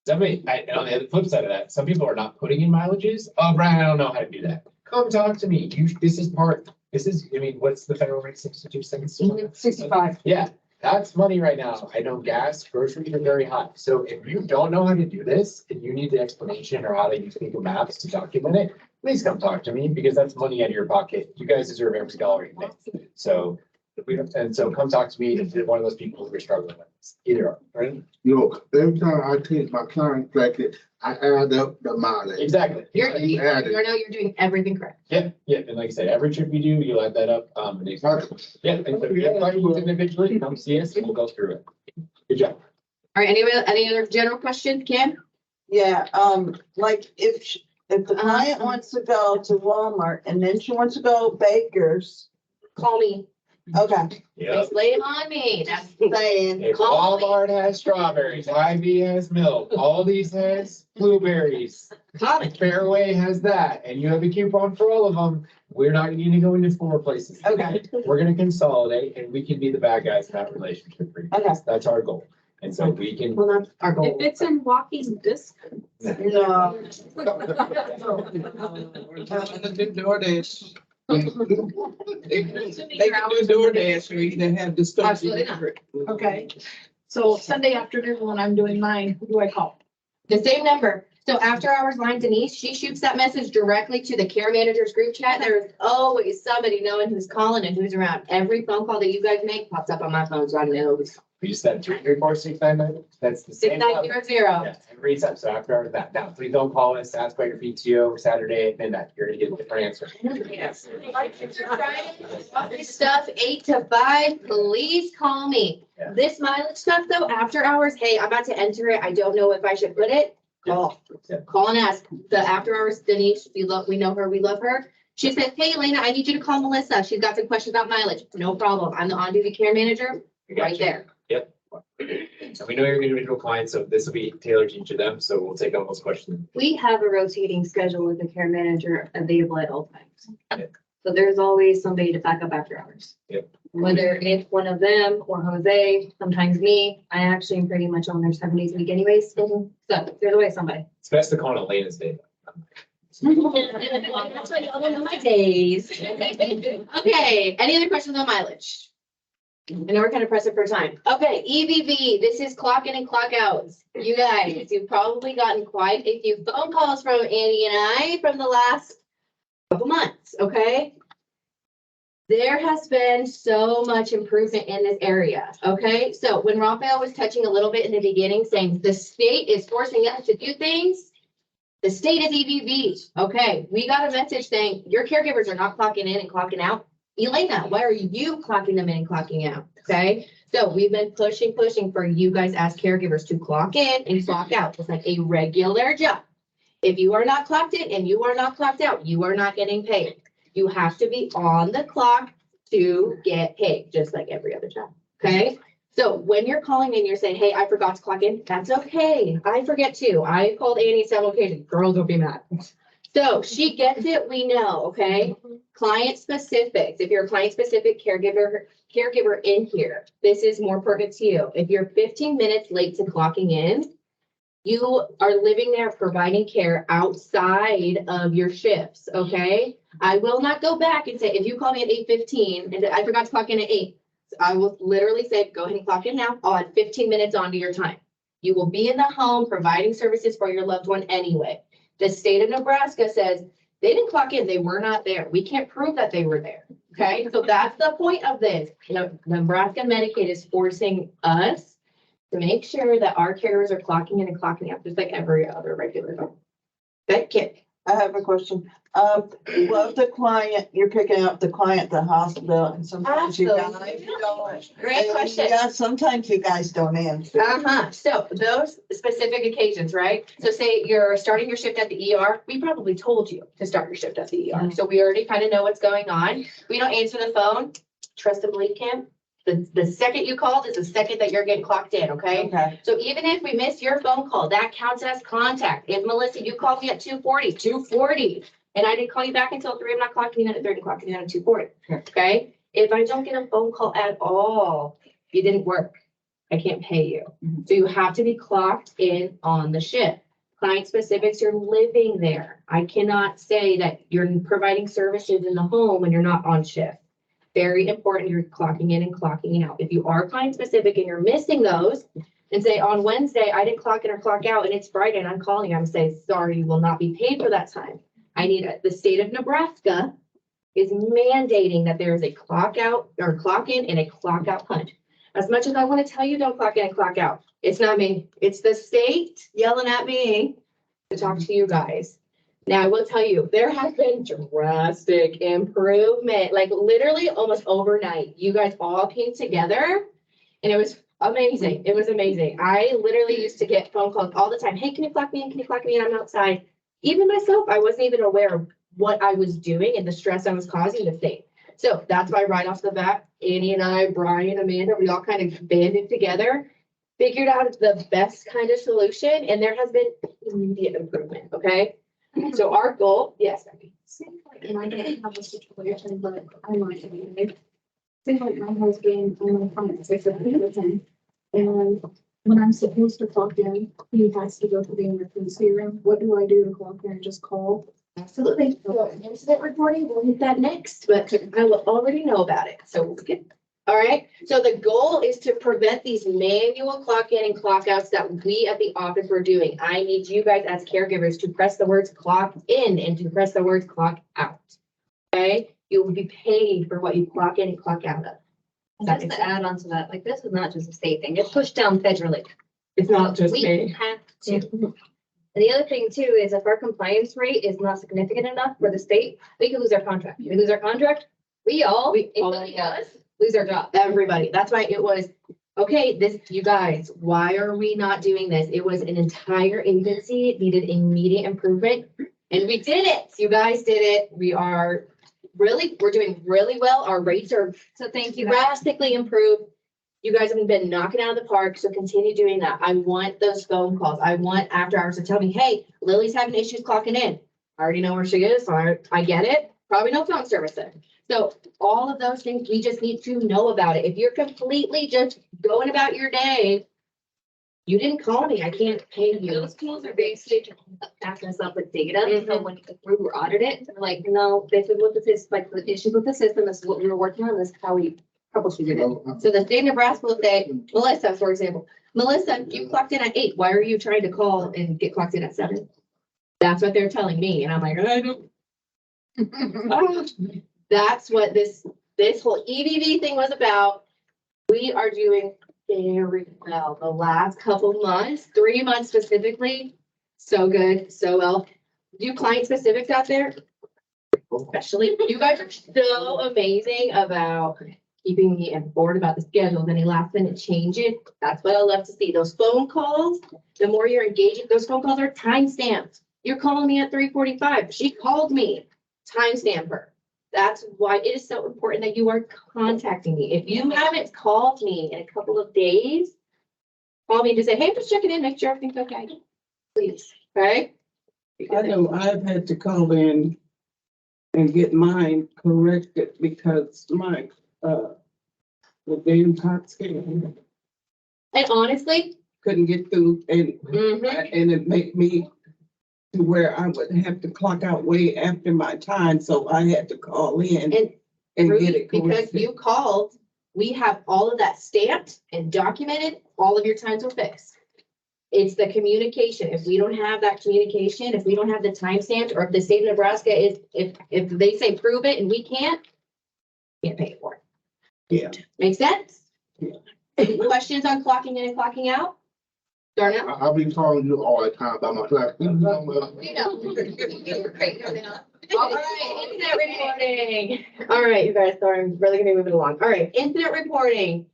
And on the flip side of that, some people are not putting in mileages. Oh, Brian, I don't know how to do that. Come talk to me. What's the federal rate, 62 cents? 65. Yeah, that's money right now. I know gas, groceries are very high. So if you don't know how to do this and you need the explanation or how to use Google Maps to document it, please come talk to me because that's money out of your pocket. You guys deserve every dollar you make. So come talk to me if you're one of those people who are struggling with this. Either or, right? Every time I take my client bracket, I add up the mileage. Exactly. You're doing everything correct. Yeah, and like I said, every trip you do, you'll add that up. And and so if you have questions individually, come see us and we'll go through it. Good job. All right, any other general questions, Kim? Yeah, like if the client wants to go to Walmart and then she wants to go Baker's, Call me. okay. Just lay it on me. That's Saying. If Walmart has strawberries, Hy-Vee has milk, Aldi's has blueberries, Fairway has that, and you have a coupon for all of them, we're not going to go into 4 places. Okay. We're going to consolidate and we can be the bad guys in that relationship for you. Okay. That's our goal. And so we can. Well, that's our goal. If it's in walking distance. No. DoorDash. They can do DoorDash or you can have the stuff. Absolutely not. Okay, so Sunday afternoon when I'm doing mine, who do I call? The same number. So after hours line Denise, she shoots that message directly to the care managers group chat. There's always somebody knowing who's calling and who's around. Every phone call that you guys make pops up on my phone, so I know. We just said 234-699. That's the same. 6900. Yeah, every time. So after hours that. Now, please don't call us, ask about your PTO Saturday at midnight. You're gonna get a different answer. Yes. Stuff 8 to 5, please call me. Yeah. This mileage stuff though, after hours, hey, I'm about to enter it. I don't know if I should put it. Call. Yeah. Call and ask. The after hours, Denise, we know her, we love her. She said, hey, Elena, I need you to call Melissa. She's got some questions about mileage. No problem. I'm the on-duty care manager right there. Yep. So we know your individual clients, so this will be tailored to each of them, so we'll take on those questions. We have a rotating schedule with the care manager available at all times. Yeah. So there's always somebody to back up after hours. Yep. Whether it's one of them or Jose, sometimes me, I actually am pretty much on there 7 days a week anyways. So there's always somebody. It's best to call it Elena's day. That's why y'all don't know my days. Okay, any other questions on mileage? I know we're kind of pressing for time. Okay, EVV, this is clock in and clock outs. You guys, you've probably gotten quite a few phone calls from Andy and I from the last couple months, okay? There has been so much improvement in this area, okay? So when Rafael was touching a little bit in the beginning, saying the state is forcing us to do things, the state is EVV, okay? We got a message saying your caregivers are not clocking in and clocking out. Elena, why are you clocking them in and clocking out? Okay, so we've been pushing for you guys as caregivers to clock in and clock out. It's like a regular job. If you are not clocked in and you are not clocked out, you are not getting paid. You have to be on the clock to get paid, just like every other job. Okay, so when you're calling in, you're saying, hey, I forgot to clock in. That's okay. I forget too. I called Annie several occasions. Girl, don't be mad. So she gets it, we know, okay? Client specifics. If you're a client specific caregiver in here, this is more pertinent to you. If you're 15 minutes late to clocking in, you are living there providing care outside of your shifts, okay? I will not go back and say, if you call me at 8:15 and I forgot to clock in at 8, I will literally say, go ahead and clock in now. I'll add 15 minutes onto your time. You will be in the home providing services for your loved one anyway. The state of Nebraska says they didn't clock in, they were not there. We can't prove that they were there. Okay, so that's the point of this. You know, Nebraska Medicaid is forcing us to make sure that our carriers are clocking in and clocking out, just like every other regular job. That kid. I have a question. Love the client, you're picking up the client at the hospital and sometimes you guys don't. Great question. Yeah, sometimes you guys don't answer. So those specific occasions, right? So say you're starting your shift at the ER, we probably told you to start your shift at the ER. So we already kind of know what's going on. We don't answer the phone. Trust and believe, Kim. The second you called is the second that you're getting clocked in, okay? Okay. So even if we miss your phone call, that counts as contact. If Melissa, you called me at 2:40, and I didn't call you back until 3, I'm not clocking you in at 3, I'm clocking you in at 2:40, okay? If I don't get a phone call at all, you didn't work. I can't pay you. So you have to be clocked in on the shift. Client specifics, you're living there. I cannot say that you're providing services in the home when you're not on shift. Very important, you're clocking in and clocking out. If you are client specific and you're missing those, and say on Wednesday, I didn't clock in or clock out, and it's Friday and I'm calling, I'm saying, sorry, you will not be paid for that time. I need the state of Nebraska is mandating that there is a clock out or clock in and a clock out punch. As much as I want to tell you, don't clock in and clock out. It's not me. It's the state yelling at me to talk to you guys. Now, I will tell you, there has been drastic improvement, like literally almost overnight. You guys all came together and it was amazing. It was amazing. I literally used to get phone calls all the time. Hey, can you clock me in? Can you clock me in? I'm outside. Even myself, I wasn't even aware of what I was doing and the stress I was causing the state. So that's why right off the bat, Annie and I, Brian, Amanda, we all kind of banded together, figured out the best kind of solution, and there has been immediate improvement, okay? So our goal, yes, Becky. And I don't have a situation, but I might be. Seems like my husband, I'm on finance executive with him. And when I'm supposed to clock in, he has to go to the emergency room. What do I do to clock in? Just call? Absolutely. So incident reporting, we'll hit that next, but I will already know about it. So we'll get. All right, so the goal is to prevent these manual clock in and clock outs that we at the office were doing. I need you guys as caregivers to press the words clock in and to press the words clock out. Okay, you will be paid for what you clock in and clock out of. And just to add on to that, like this is not just a state thing, it's pushed down federally. It's not just We me. have to. And the other thing too is if our compliance rate is not significant enough for the state, we could lose our contract. If we lose our contract, we all, including us, lose our job. Everybody. That's why it was okay, this, you guys, why are we not doing this? It was an entire agency, it needed immediate improvement. And we did it. You guys did it. We're doing really well. Our rates are So thank you. drastically improved. You guys have been knocking out of the park, so continue doing that. I want those phone calls. I want after hours to tell me, hey, Lily's having issues clocking in. I already know where she is, so I get it. Probably no phone service there. So all of those things, we just need to know about it. If you're completely just going about your day, you didn't call me, I can't pay you. Those tools are basically to back us up with data. So when we were audited, they're like, no, this is what this is, like the issues with the system, this is what we were working on, this is how we troubleshooted it. So the state of Nebraska will say, Melissa, for example, Melissa, you clocked in at 8. Why are you trying to call and get clocked in at 7? That's what they're telling me. And I'm like, I don't. That's what this whole EVV thing was about. We are doing very well. The last couple months, 3 months specifically, so good, so well. Do client specifics out there? Especially, you guys are so amazing about keeping me informed about the schedules, any last minute changes. That's what I love to see. Those phone calls, the more you're engaging, those phone calls are time stamped. You're calling me at 3:45. She called me, timestamp her. That's why it is so important that you are contacting me. If you haven't called me in a couple of days, call me and just say, hey, I'm just checking in, make sure everything's okay. Please, okay? I know I've had to call in and get mine corrected because my, the damn hot scan And honestly, couldn't get through and, mhm, and it made me to where I would have to clock out way after my time, so I had to call in and and Rudy, get it because corrected. you called, we have all of that stamped and documented, all of your times were fixed. It's the communication. If we don't have that communication, if we don't have the time stamped, or if the state of Nebraska is, if they say prove it and we can't pay for it. Yeah. Make sense? Yeah. Any questions on clocking in and clocking out? Darnell? I'll be calling you all the time about my class. You know. You're great. All right, incident reporting. All right, you guys, sorry, I'm really gonna be moving along. All right, incident reporting.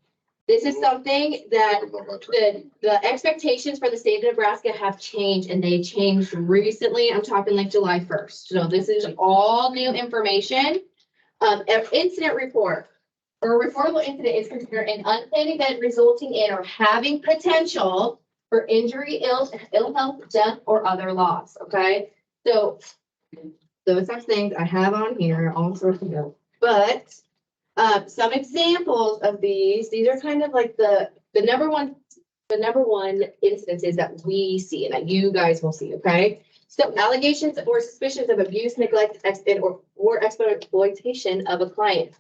This is something that the expectations for the state of Nebraska have changed, and they changed recently. I'm talking like July 1st. So this is all new information. An incident report or a reportable incident is considered an unplanned event resulting in or having potential for injury, ill health, death, or other loss, okay? So those are things I have on here, all sorts of them. But some examples of these are kind of like the number one instances that we see and that you guys will see, okay? So allegations or suspicions of abuse, neglect, or exploitation of a client.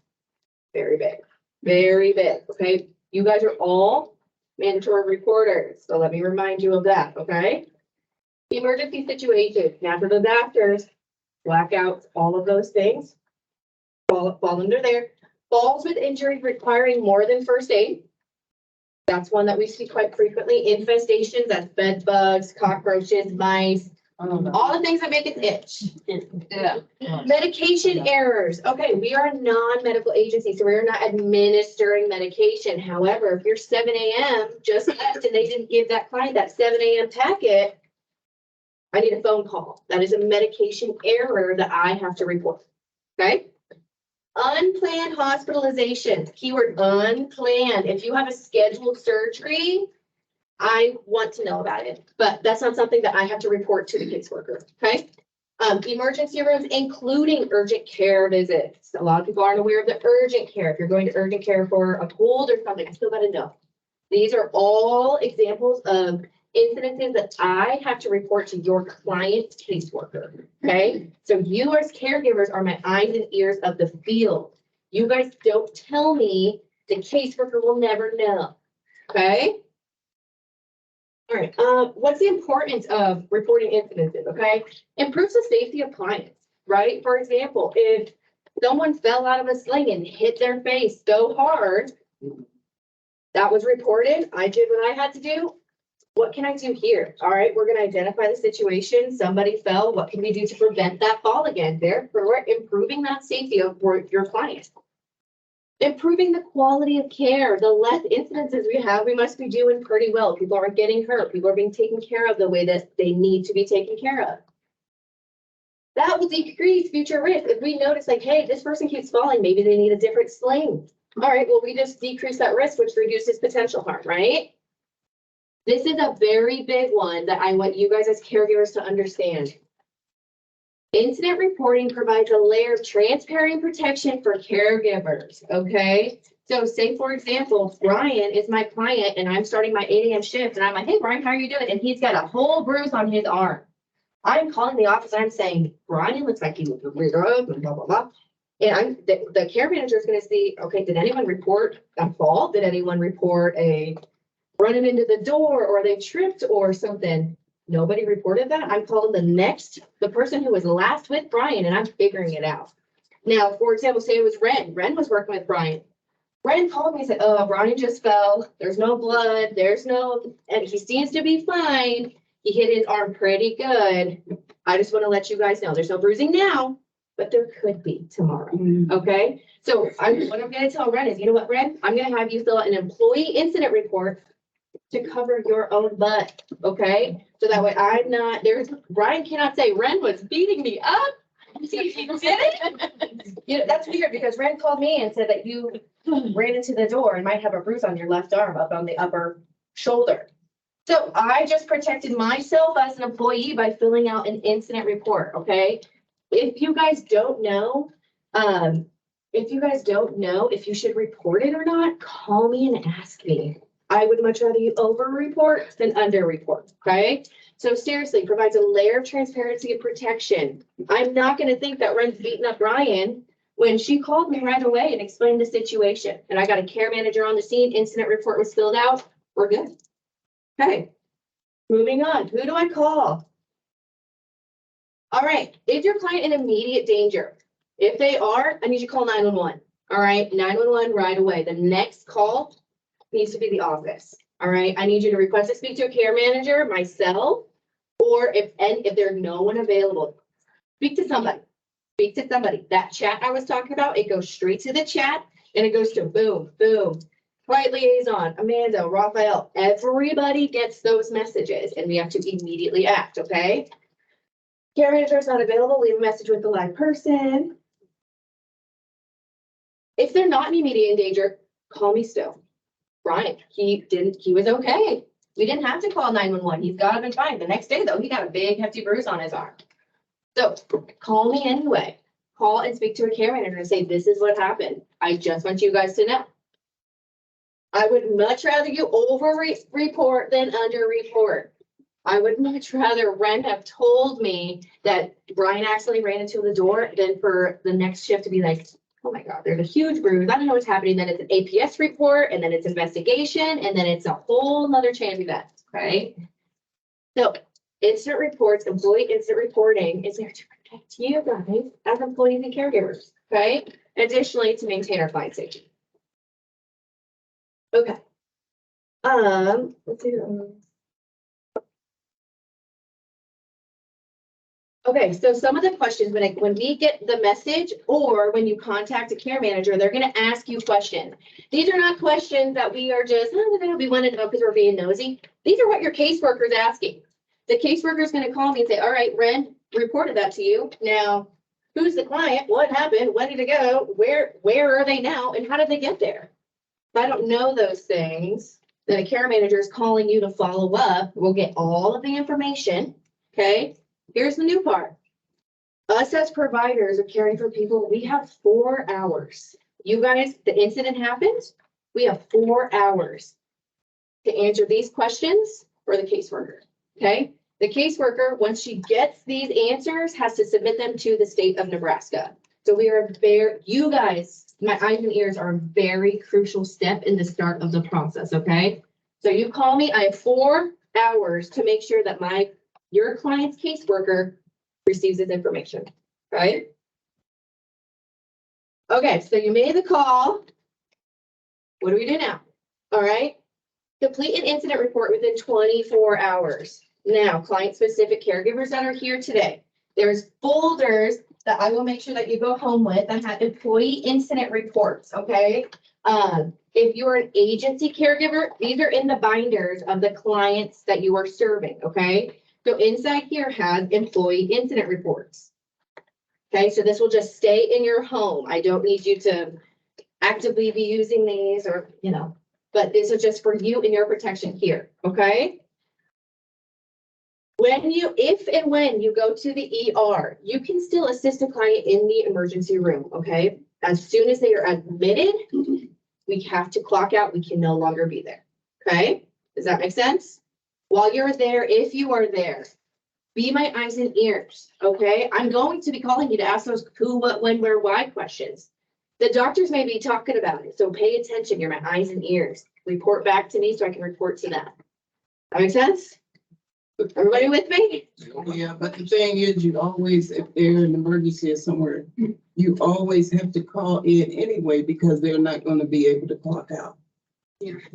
Very big, okay? You guys are all mandatory reporters, so let me remind you of that, okay? Emergency situations, natural disasters, blackouts, all of those things fall under there. Falls with injuries requiring more than first aid. That's one that we see quite frequently. Infestations, that's bed bugs, cockroaches, mice, all the things that make it itch. Yeah. Medication errors. Okay, we are a non-medical agency, so we are not administering medication. However, if you're 7 a.m. just left and they didn't give that client that 7 a.m. packet, I need a phone call. That is a medication error that I have to report. Okay? Unplanned hospitalization, keyword unplanned. If you have a scheduled surgery, I want to know about it, but that's not something that I have to report to the caseworker, okay? Emergency rooms, including urgent care visits. A lot of people aren't aware of the urgent care. If you're going to urgent care for a cold or something, I still gotta know. These are all examples of incidences that I have to report to your client's caseworker, okay? So you as caregivers are my eyes and ears of the field. You guys don't tell me, the caseworker will never know, okay? All right, what's the importance of reporting incidences, okay? Improves the safety of clients, right? For example, if someone fell out of a sling and hit their face so hard, that was reported, I did what I had to do. What can I do here? All right, we're gonna identify the situation. Somebody fell. What can we do to prevent that fall again? Therefore, improving that safety of your client. Improving the quality of care, the less incidences we have, we must be doing pretty well. People aren't getting hurt. People are being taken care of the way that they need to be taken care of. That will decrease future risk. If we notice like, hey, this person keeps falling, maybe they need a different sling. All right, well, we just decrease that risk, which reduces potential harm, right? This is a very big one that I want you guys as caregivers to understand. Incident reporting provides a layer of transparent protection for caregivers, okay? So say, for example, Brian is my client and I'm starting my 8 a.m. shift and I'm like, hey, Brian, how are you doing? And he's got a whole bruise on his arm. I'm calling the office and I'm saying, Brian looks like he was blah, blah, blah, blah. And the care manager is going to see, okay, did anyone report a fall? Did anyone report a running into the door or they tripped or something? Nobody reported that. I'm calling the person who was last with Brian and I'm figuring it out. Now, for example, say it was Ren. Ren was working with Brian. Ren called me and said, oh, Brian just fell. There's no blood. And he seems to be fine. He hit his arm pretty good. I just want to let you guys know there's no bruising now, but there could be tomorrow. Okay. So what I'm going to tell Ren is, you know what, Ren? I'm going to have you fill out an employee incident report to cover your own butt. Okay. So that way Brian cannot say Ren was beating me up. He did it. You know, that's weird because Ren called me and said that you ran into the door and might have a bruise on your left arm up on the upper shoulder. So I just protected myself as an employee by filling out an incident report, okay? If you guys don't know if you should report it or not, call me and ask me. I would much rather you over-report than under-report, okay? So seriously, provides a layer of transparency and protection. I'm not gonna think that Ren's beating up Ryan when she called me right away and explained the situation. And I got a care manager on the scene, incident report was filled out, we're good. Okay, moving on. Who do I call? All right, is your client in immediate danger? If they are, I need you to call 911. All right, 911 right away. The next call needs to be the office. All right, I need you to request to speak to a care manager, myself, or if there's no one available, speak to somebody. Speak to somebody. That chat I was talking about, it goes straight to the chat and it goes to boom, boom. Flight liaison, Amanda, Raphael, everybody gets those messages and we have to immediately act, okay? Care manager is not available, leave a message with the live person. If they're not in immediate danger, call me still. Brian, he was okay. We didn't have to call 911. He's got to been fine. The next day though, he got a big hefty bruise on his arm. So call me anyway. Call and speak to a care manager and say, this is what happened. I just want you guys to know. I would much rather you over-report than under-report. I would much rather Ren have told me that Brian actually ran into the door than for the next shift to be like, oh my God, there's a huge bruise. I don't know what's happening. Then it's an APS report and then it's investigation and then it's a whole nother chain of events, right? So incident reports, employee incident reporting is there to protect you guys as employees and caregivers, okay? Additionally, to maintain our client safety. Okay. Let's see. Okay, so some of the questions when we get the message or when you contact a care manager, they're going to ask you questions. These are not questions that we are just, we want to know because we're being nosy. These are what your caseworker is asking. The caseworker is going to call me and say, all right, Ren reported that to you. Now, who's the client? What happened? When did it go? Where are they now? And how did they get there? If I don't know those things, then a care manager is calling you to follow up. We'll get all of the information, okay? Here's the new part. Us as providers of caring for people, we have 4 hours. You guys, the incident happens, we have 4 hours to answer these questions for the caseworker, okay? The caseworker, once she gets these answers, has to submit them to the state of Nebraska. So we are you guys, my eyes and ears are a very crucial step in the start of the process, okay? So you call me, I have 4 hours to make sure that your client's caseworker receives this information, right? Okay, so you made the call. What do we do now? All right, complete an incident report within 24 hours. Now, client-specific caregivers that are here today, there's folders that I will make sure that you go home with and have employee incident reports, okay? If you're an agency caregiver, these are in the binders of the clients that you are serving, okay? So inside here has employee incident reports. Okay, so this will just stay in your home. I don't need you to actively be using these or, you know, but this is just for you and your protection here, okay? If and when you go to the ER, you can still assist a client in the emergency room, okay? As soon as they are admitted, we have to clock out. We can no longer be there, okay? Does that make sense? While you're there, if you are there, be my eyes and ears, okay? I'm going to be calling you to ask those who, what, when, where, why questions. The doctors may be talking about it, so pay attention. You're my eyes and ears. Report back to me so I can report to them. That make sense? Everybody with me? Yeah, but the thing is, you always, if there's an emergency or somewhere, you always have to call in anyway, because they're not gonna be able to clock out.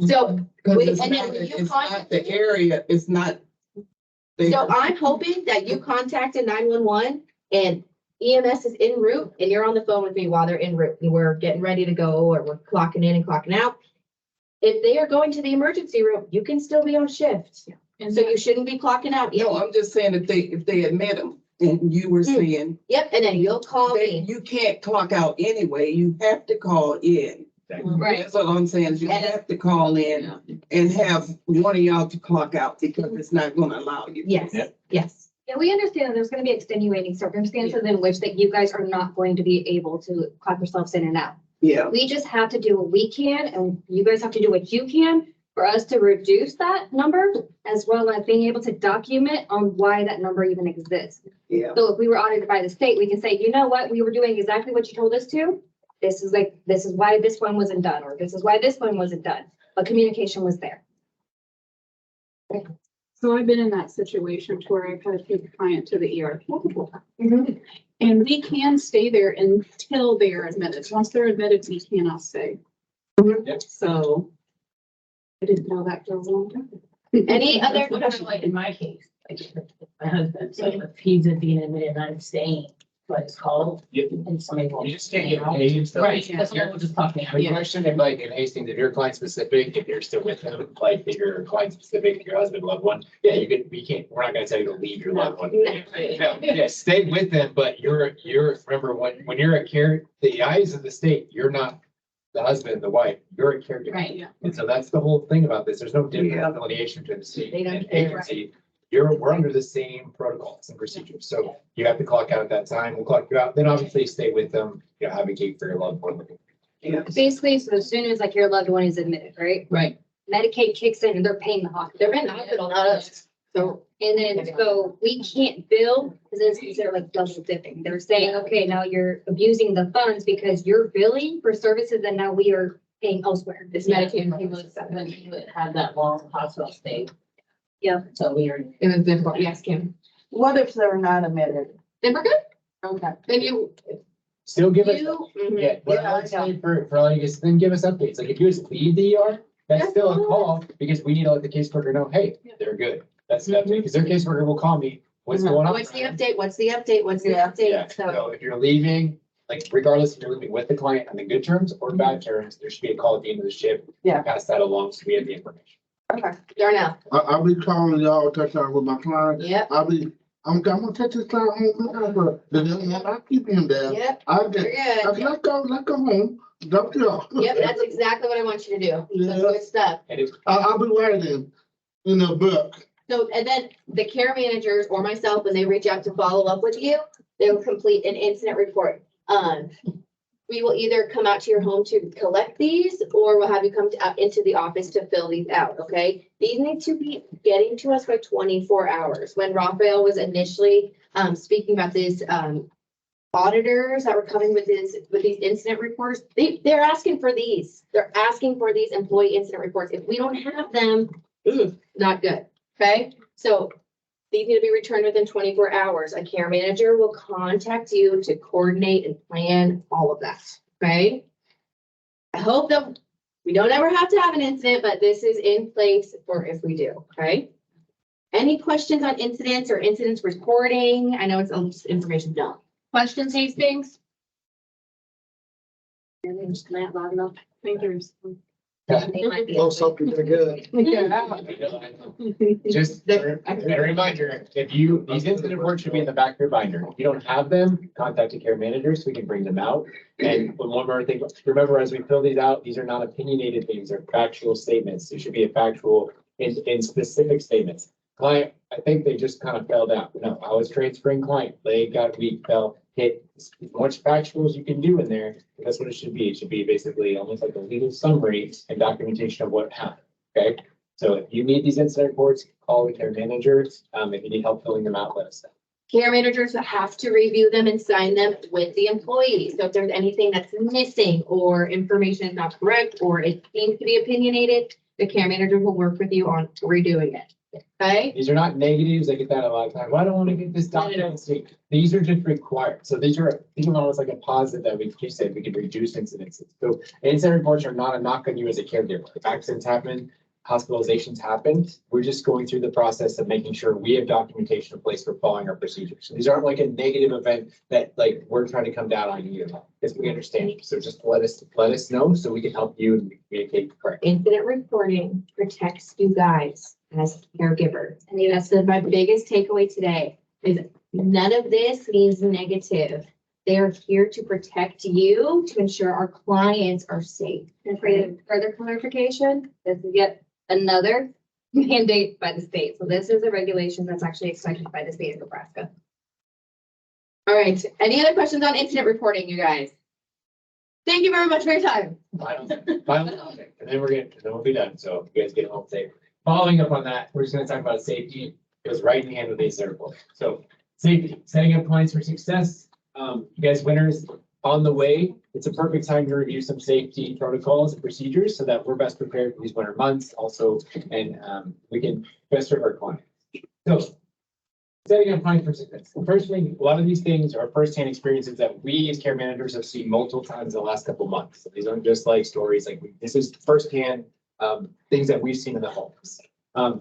So, Because it's and then not, when you it's not contact, the area, it's not. so I'm hoping that you contacted 911 and EMS is en route and you're on the phone with me while they're en route and we're getting ready to go or we're clocking in and clocking out. If they are going to the emergency room, you can still be on shift. And so you shouldn't be clocking out. No, I'm just saying if they admit them, and you were saying. Yep, and then you'll call me. You can't clock out anyway, you have to call in. Right. That's what I'm saying, is you have to call in and have one of y'all to clock out, because it's not gonna allow you. Yes, yes. Yeah, we understand that there's gonna be extenuating circumstances in which that you guys are not going to be able to clock yourselves in and out. Yeah. We just have to do what we can, and you guys have to do what you can for us to reduce that number, as well as being able to document on why that number even exists. Yeah. So if we were audited by the state, we can say, you know what, we were doing exactly what you told us to. This is why this one wasn't done, or this is why this one wasn't done, but communication was there. So I've been in that situation to where I've had to take a client to the ER multiple times. And they can stay there until they are admitted. Once they're admitted, we cannot stay. So I didn't know that for a long time. Any other? Like in my case, like my husband, so if he's being admitted, I'm staying, but it's called. And somebody will. You just can't get paid. So Right, that's what we're just talking about. the question, if like in Hastings, if you're client specific, if you're still with them, like if you're client specific, your husband, loved one, yeah, we're not gonna tell you to leave your loved one. No. Yeah, stay with them, but remember, when you're the eyes of the state, you're not the husband, the wife, you're a caregiver. Right, yeah. And so that's the whole thing about this. There's no different delineation between the state They don't and care. agency. We're under the same protocols and procedures. So you have to clock out at that time. We'll clock you out. Then obviously stay with them, advocate for your loved one. Basically, so as soon as like your loved one is admitted, right? Right. Medicaid kicks in and they're paying the hospital. They're in the hospital, not us. So, and then, so we can't bill, because it's considered like double dipping. They're saying, okay, now you're abusing the funds because you're billing for services and now we are paying elsewhere. This Medicaid, Medicaid. when he would have that long hospital stay. Yeah. So we are. It was difficult. Yes, Kim. What if they're not admitted? Then we're good. Okay. Then you. Still give us, Mhm. yeah, what I would say for all you guys, then give us updates. Like if you just leave the ER, that's still a call, because we need to let the caseworker know, hey, they're good. That's the update, because their caseworker will call me, what's going on? What's the update? What's the update? What's the Yeah, update? so So, if you're leaving, like regardless if you're leaving with the client on the good terms or bad terms, there should be a call at the end of the shift. Yeah. Pass that along so we have the information. okay, Darnell. I'll be calling y'all, touch on with my client. Yep, I'm gonna take this client home, but the other one, I keep him there. yep, I you're get, good. let's go home, drop it off. Yep, that's exactly what I want you to do. That's good stuff. And if I'll be writing in the book. So, and then the care managers or myself, when they reach out to follow up with you, they will complete an incident report. We will either come out to your home to collect these, or we'll have you come into the office to fill these out, okay? These need to be getting to us by 24 hours. When Raphael was initially, speaking about this, auditors that were coming with these incident reports, they're asking for these. They're asking for these employee incident reports. If we don't have them, not good, okay? So these need to be returned within 24 hours. A care manager will contact you to coordinate and plan all of that, okay? I hope that we don't ever have to have an incident, but this is in place for if we do, okay? Any questions on incidents or incidents reporting? I know it's information dump. Questions, Hastings? Not loud enough. Thinkers. Close up, you're good. Just a reminder, if these incident reports should be in the back of your binder. If you don't have them, contact the care manager so we can bring them out. And one more thing, remember, as we fill these out, these are not opinionated things, they're factual statements. It should be a factual in specific statements. Client, I think they just kind of fell down. No, I was transferring client, leg got weak, fell, hit, as much factual as you can do in there. That's what it should be. It should be basically almost like a legal summary and documentation of what happened, okay? So if you need these incident reports, call the care managers. If you need help filling them out, let us know. Care managers have to review them and sign them with the employees. So if there's anything that's missing or information is not correct, or it seems to be opinionated, the care manager will work with you on redoing it. Okay? These are not negatives. I get that a lot of times. Well, I don't want to get this document. These are just required. So these are almost like a positive that we just said we can reduce incidences. So incident reports are not a knock on you as a caregiver. If accidents happen, hospitalizations happen, we're just going through the process of making sure we have documentation in place for following our procedures. So these aren't like a negative event that like we're trying to come down on you, because we understand. So just let us know so we can help you and communicate correctly. Incident reporting protects you guys as caregivers. And that's my biggest takeaway today is none of this means negative. They are here to protect you, to ensure our clients are safe. And for further clarification, this is yet another mandate by the state. So this is a regulation that's actually expected by the state of Nebraska. All right. Any other questions on incident reporting, you guys? Thank you very much for your time. Final topic, and then we'll be done. So you guys get home safe. Following up on that, we're just going to talk about safety. It goes right in hand with these reports. So safety, setting up clients for success. You guys winners on the way. It's a perfect time to review some safety protocols and procedures so that we're best prepared for these winter months also, and we can best serve our clients. So setting up clients for success. The first thing, a lot of these things are firsthand experiences that we as care managers have seen multiple times in the last couple of months. So these aren't just like stories, like this is firsthand things that we've seen in the homes.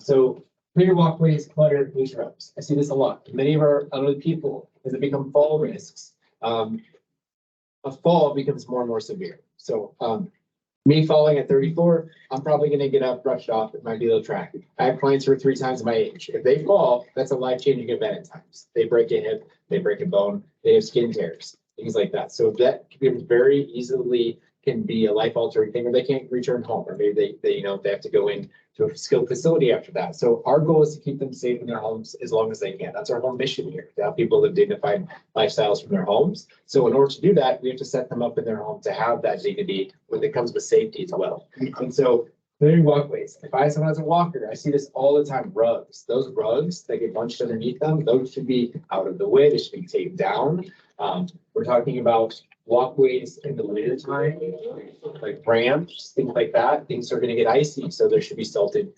So clear walkways, clutter, loose roads. I see this a lot. Many of our elderly people, as they become fall risks, a fall becomes more and more severe. So me falling at 34, I'm probably going to get up, brushed off. It might be a little track. I have clients who are 3 times my age. If they fall, that's a life-changing event at times. They break a hip, they break a bone, they have skin tears, things like that. So that very easily can be a life-altering thing, or they can't return home, or maybe they have to go in to a skilled facility after that. So our goal is to keep them safe in their homes as long as they can. That's our whole mission here, to help people live dignified lifestyles from their homes. So in order to do that, we have to set them up in their home to have that dignity when it comes with safety as well. And so clearing walkways. If I have someone as a walker, I see this all the time. Rugs, those rugs that get bunched underneath them, those should be out of the way. They should be taped down. We're talking about walkways in the winter time, like ramps, things like that. Things are going to get icy, so there should be salted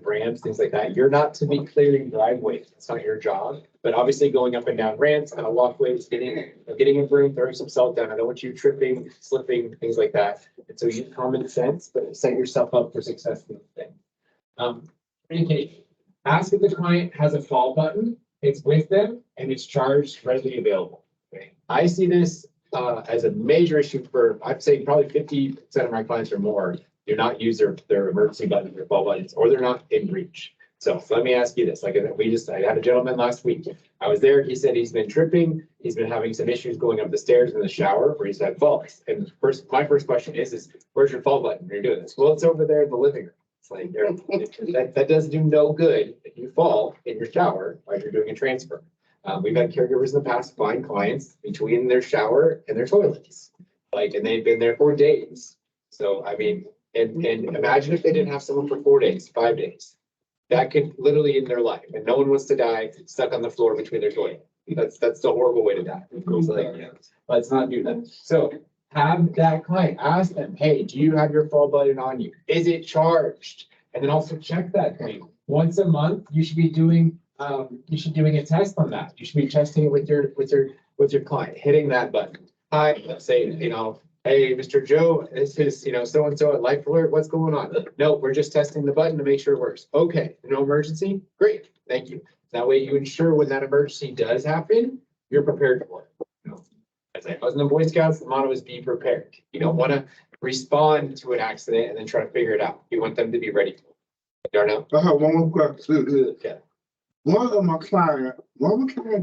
ramps, things like that. You're not to be clearing driveways. It's not your job. But obviously going up and down ramps, kind of walkways, getting a broom, throwing some salt down. I don't want you tripping, slipping, things like that. And so use common sense, but set yourself up for success in the thing. Communication. Ask if the client has a fall button. It's with them and it's charged, readily available. Okay. I see this as a major issue for, I'd say probably 50% of my clients or more do not use their emergency buttons, their fall buttons, or they're not in reach. So let me ask you this, I had a gentleman last week. I was there, he said he's been tripping, he's been having some issues going up the stairs in the shower where he's had falls. And my first question is where's your fall button when you're doing this? Well, it's over there in the living room. It's like, that does do no good if you fall in your shower while you're doing a transfer. We've had caregivers in the past find clients between their shower and their toilets, and they've been there for days. So, I mean, and imagine if they didn't have someone for 4 days, 5 days. That could literally end their life, and no one wants to die stuck on the floor between their toilet. That's the horrible way to die. So, let's not do that. So have that client, ask them, hey, do you have your fall button on you? Is it charged? And then also check that thing. Once a month, you should be doing a test on that. You should be testing it with your client, hitting that button. Hi, let's say, hey, Mr. Joe, this is, so-and-so at Life Alert, what's going on? No, we're just testing the button to make sure it works. Okay, no emergency? Great, thank you. That way you ensure when that emergency does happen, you're prepared for it. As I was in the Boy Scouts, the motto is be prepared. You don't want to respond to an accident and then try to figure it out. You want them to be ready. Darnell? I have one more question. Yeah. One of my client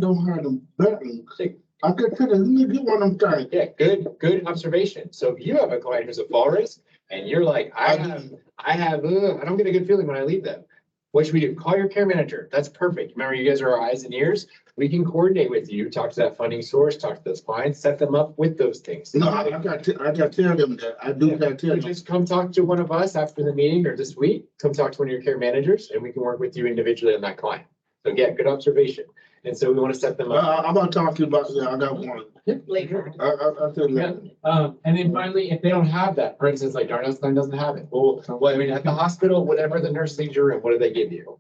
don't have them buttons. I could tell them, let me get one of them things. Yeah, good observation. So if you have a client who's a fall risk and you're like, I don't get a good feeling when I leave them. What should we do? Call your care manager. That's perfect. Remember, you guys are our eyes and ears. We can coordinate with you, talk to that funding source, talk to those clients, set them up with those things. No, I got to tell them that. I do got to tell So them. just come talk to one of us after the meeting or this week. Come talk to one of your care managers and we can work with you individually on that client. So yeah, good observation. And so we want to set them up. I'm gonna talk to you about, I got one. Later. I'll tell you that. And then finally, if they don't have that, for instance, like Darnell's client doesn't have it. Well, I mean, at the hospital, whatever the nurse leaves your room, what do they give you?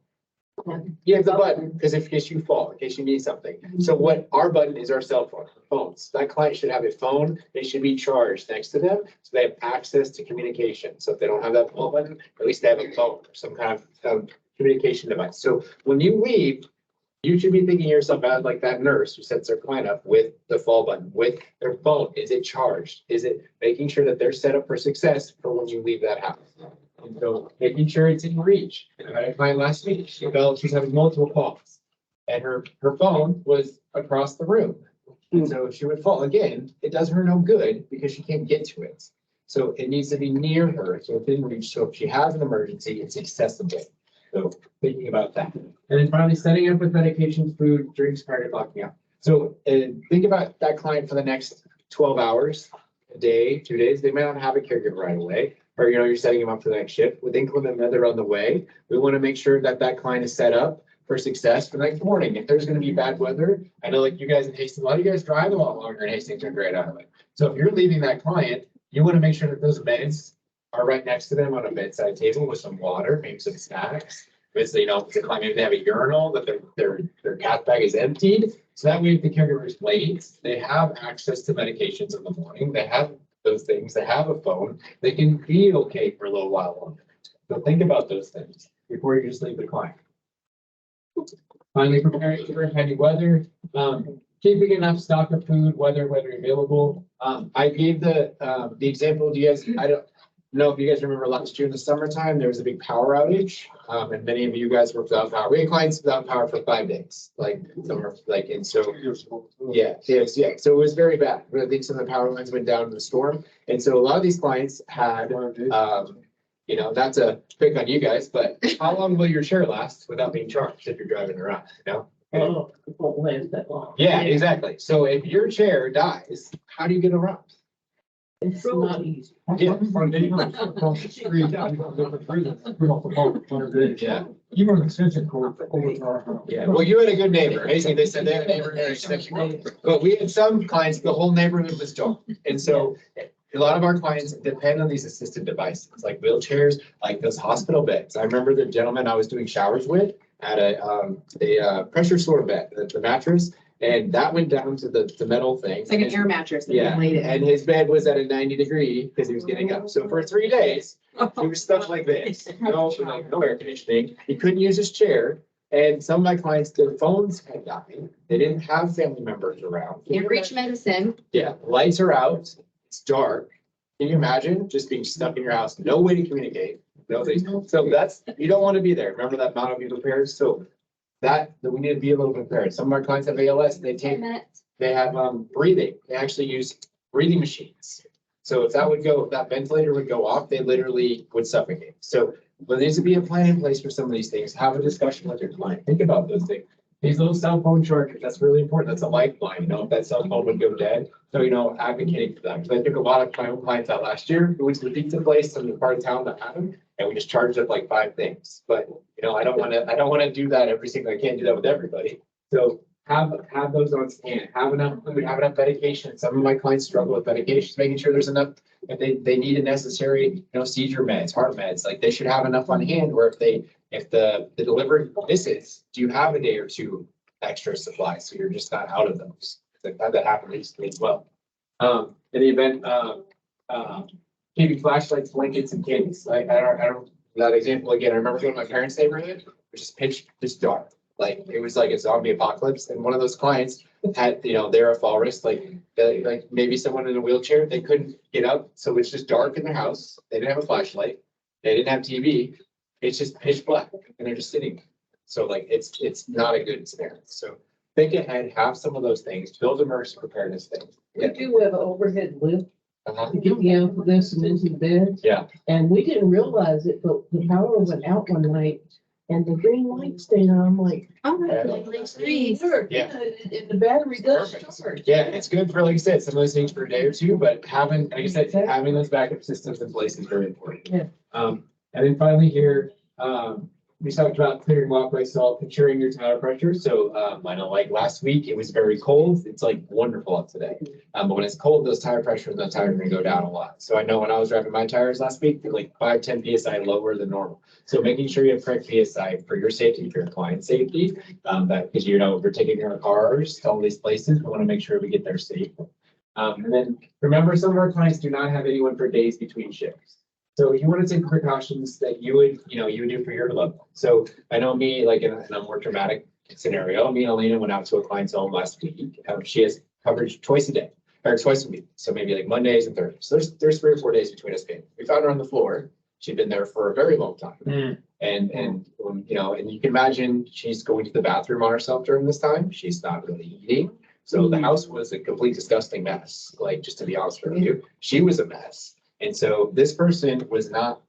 You have the button, because in case you fall, in case you need something. So what our button is our cell phone, phones. That client should have a phone. They should be charged next to them. So they have access to communication. So if they don't have that phone button, at least they have a phone or some kind of communication device. So when you leave, you should be thinking to yourself as like that nurse who sets their client up with the fall button, with their phone. Is it charged? Is it making sure that they're set up for success for when you leave that house? And so making sure it's in reach. I had a client last week. She felt she's having multiple falls and her phone was across the room. And so she would fall again. It does her no good because she can't get to it. So it needs to be near her. So it's in reach. So if she has an emergency, it's accessible. So thinking about that. And then finally, setting up with medications, food, drinks prior to clocking out. So think about that client for the next 12 hours, a day, 2 days. They may not have a caregiver right away, or you're setting them up for the next shift. With inclement weather on the way, we want to make sure that that client is set up for success for the next morning. If there's going to be bad weather, I know like you guys in Hastings, a lot of you guys drive a lot longer in Hastings than Great Island. So if you're leaving that client, you want to make sure that those meds are right next to them on a bedside table with some water, maybe some snacks. It's, the client, maybe they have a urinal that their cat bag is emptied. So that way, if the caregiver is late, they have access to medications in the morning. They have those things. They have a phone. They can be okay for a little while longer. So think about those things before you just leave the client. Finally, preparing for heavy weather. Keeping enough stock of food, weather available. I gave the example. Do you guys? I don't know if you guys remember last year in the summertime, there was a big power outage. And many of you guys were without power. We had clients without power for 5 days, and so, yeah. So it was very bad. I think some of the power lines went down in the storm. And so a lot of these clients had, not to pick on you guys, but how long will your chair last without being charged if you're driving around, Oh, it won't last that long. Yeah, exactly. So if your chair dies, how do you get around? It's not easy. Yeah. Our neighbors across the street, we off the phone, 100 days. Yeah. You were an extension cord over to our house. Yeah, well, you had a good neighbor. Basically, they said they had a neighbor in their extension cord. But we had some clients, the whole neighborhood was dark. And so a lot of our clients depend on these assisted devices, like wheelchairs, like those hospital beds. I remember the gentleman I was doing showers with had a pressure sore bed, the mattress. And that went down to the metal thing. It's like an air mattress. that Yeah, they laid in. and his bed was at a 90-degree because he was getting up. So for 3 days, he was stuck like this. No air conditioning. He couldn't use his chair. And some of my clients, their phones had died. They didn't have family members around. Can't reach medicine. Yeah, lights are out. It's dark. Can you imagine just being stuck in your house? No way to communicate. Nobody. So you don't want to be there. Remember that not to be prepared. So that we need to be a little prepared. Some of our clients have ALS. They have breathing. They actually use breathing machines. So if that ventilator would go off, they literally would suffocate. So there needs to be a plan in place for some of these things. Have a discussion with your client. Think about those things. These little cell phone chargers, that's really important. That's a lifeline, if that cell phone would go dead. So, advocating for them. Because I took a lot of my own clients out last year. We went to the pizza place in the part of town that had them, and we just charged up like 5 things. But, I don't want to do that every single, I can't do that with everybody. So have those on hand, have enough food, have enough medication. Some of my clients struggle with medications, making sure there's enough, if they need a necessary, seizure meds, heart meds, like they should have enough on hand where if the delivery misses, do you have a day or two extra supplies? So you're just not out of those. I've had that happen recently as well. In the event, keeping flashlights, blankets, and candies. I don't, that example again, I remember going to my parents' neighborhood, which is pitch dark. Like it was like a zombie apocalypse. And one of those clients, had, they're a fall risk, like maybe someone in a wheelchair, they couldn't get up, so it's just dark in their house. They didn't have a flashlight. They didn't have TV. It's just pitch black and they're just sitting. So like, it's not a good scenario. So think ahead, have some of those things, build emergency preparedness things. We do have an overhead lift Uh-huh. to get the ambulance and into the bed. Yeah. And we didn't realize it, but the power went out one night and the green light stayed on. I'm like, oh, that's like Yeah. and the battery does Perfect. charge. Yeah, it's good for, like I said, some of those things for a day or two, but having, like I said, having those backup systems in place is very important. Yeah. And then finally here, we talked about clearing walkway salt, ensuring your tire pressure. So, I know like last week, it was very cold. It's like wonderful up today. But when it's cold, those tire pressure and the tires are gonna go down a lot. So I know when I was driving my tires last week, they're like 5-10 PSI lower than normal. So making sure you have correct PSI for your safety, for your client's safety, that, because we're taking our cars to all these places, we want to make sure we get there safe. And then remember, some of our clients do not have anyone for days between shifts. So you want to take precautions that you would do for your loved one. So I know me, like in a more dramatic scenario, me and Alina went out to a client's home last week. She has coverage twice a day or twice a week. So maybe like Mondays and Thursdays. So there's 3 or 4 days between us being. We found her on the floor. She'd been there for a very long time. And and you can imagine she's going to the bathroom on herself during this time. She's not really eating. So the house was a complete disgusting mess. Like, just to be honest with you, she was a mess. And so this person was not,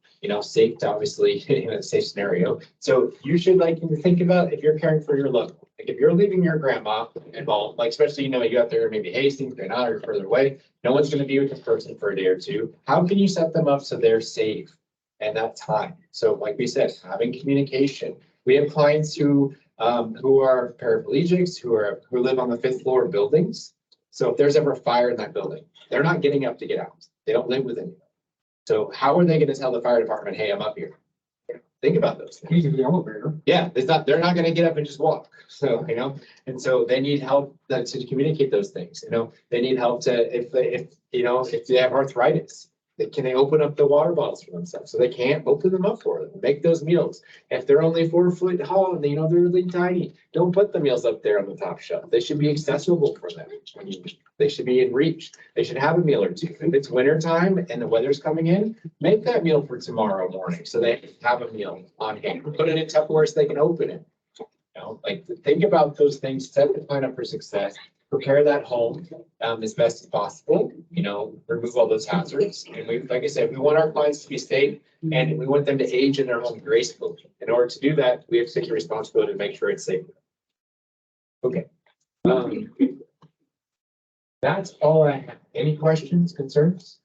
safe to obviously in a safe scenario. So you should think about if you're caring for your loved one, like if you're leaving your grandma involved, like especially, you out there, maybe Hastings, they're not or further away. No one's going to be with this person for a day or two. How can you set them up so they're safe at that time? So like we said, having communication. We have clients who are paraplegics, who live on the 5th floor of buildings. So if there's ever a fire in that building, they're not getting up to get out. They don't live with anyone. So how are they going to tell the fire department, hey, I'm up here? Think about those things. Using the elevator. Yeah, they're not going to get up and just walk. So, and so they need help to communicate those things. They need help if they have arthritis, can they open up the water bottles for themselves? So they can't open them up for them, make those meals. If they're only 4 foot tall and they're really tiny, don't put the meals up there on the top shelf. They should be accessible for them. They should be in reach. They should have a meal or two. If it's winter time and the weather's coming in, make that meal for tomorrow morning so they have a meal on hand. Put it in Tupperware so they can open it. Think about those things, set the plan up for success. Prepare that home as best as possible, remove all those hazards. And like I said, we want our clients to be safe and we want them to age in their home gracefully. In order to do that, we have to take the responsibility to make sure it's safe. Okay. That's all I have. Any questions, concerns?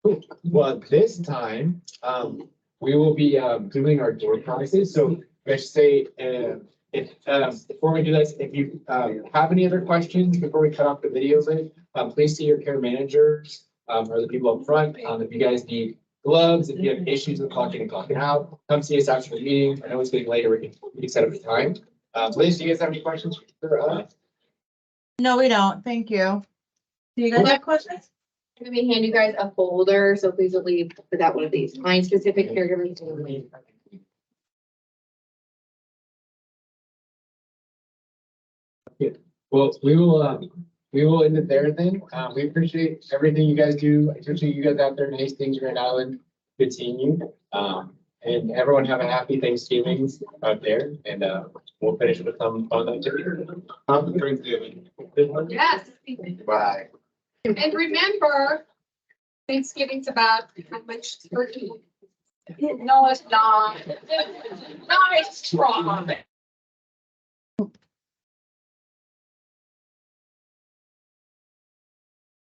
Cool. Well, this time, we will be doing our door prizes. So let's say, before we do this, if you have any other questions before we cut off the video, please see your care managers or the people up front. If you guys need gloves, if you have issues with clocking and clocking out, come see us after the meeting. I know it's getting later. We can set up a time. Liz, do you guys have any questions for us? No, we don't. Thank you. Do you guys have questions? I'm gonna hand you guys a folder, so please don't leave without one of these. Client specific caregivers only. Well, we will end it there then. We appreciate everything you guys do. I appreciate you guys out there in Hastings, Grand Island. Good seeing you. And everyone have a happy Thanksgiving out there. And we'll finish with some fun activity. Happy Thanksgiving. Yes. Bye. And remember, Thanksgiving's about how much turkey. No, it's not. No, it's strong.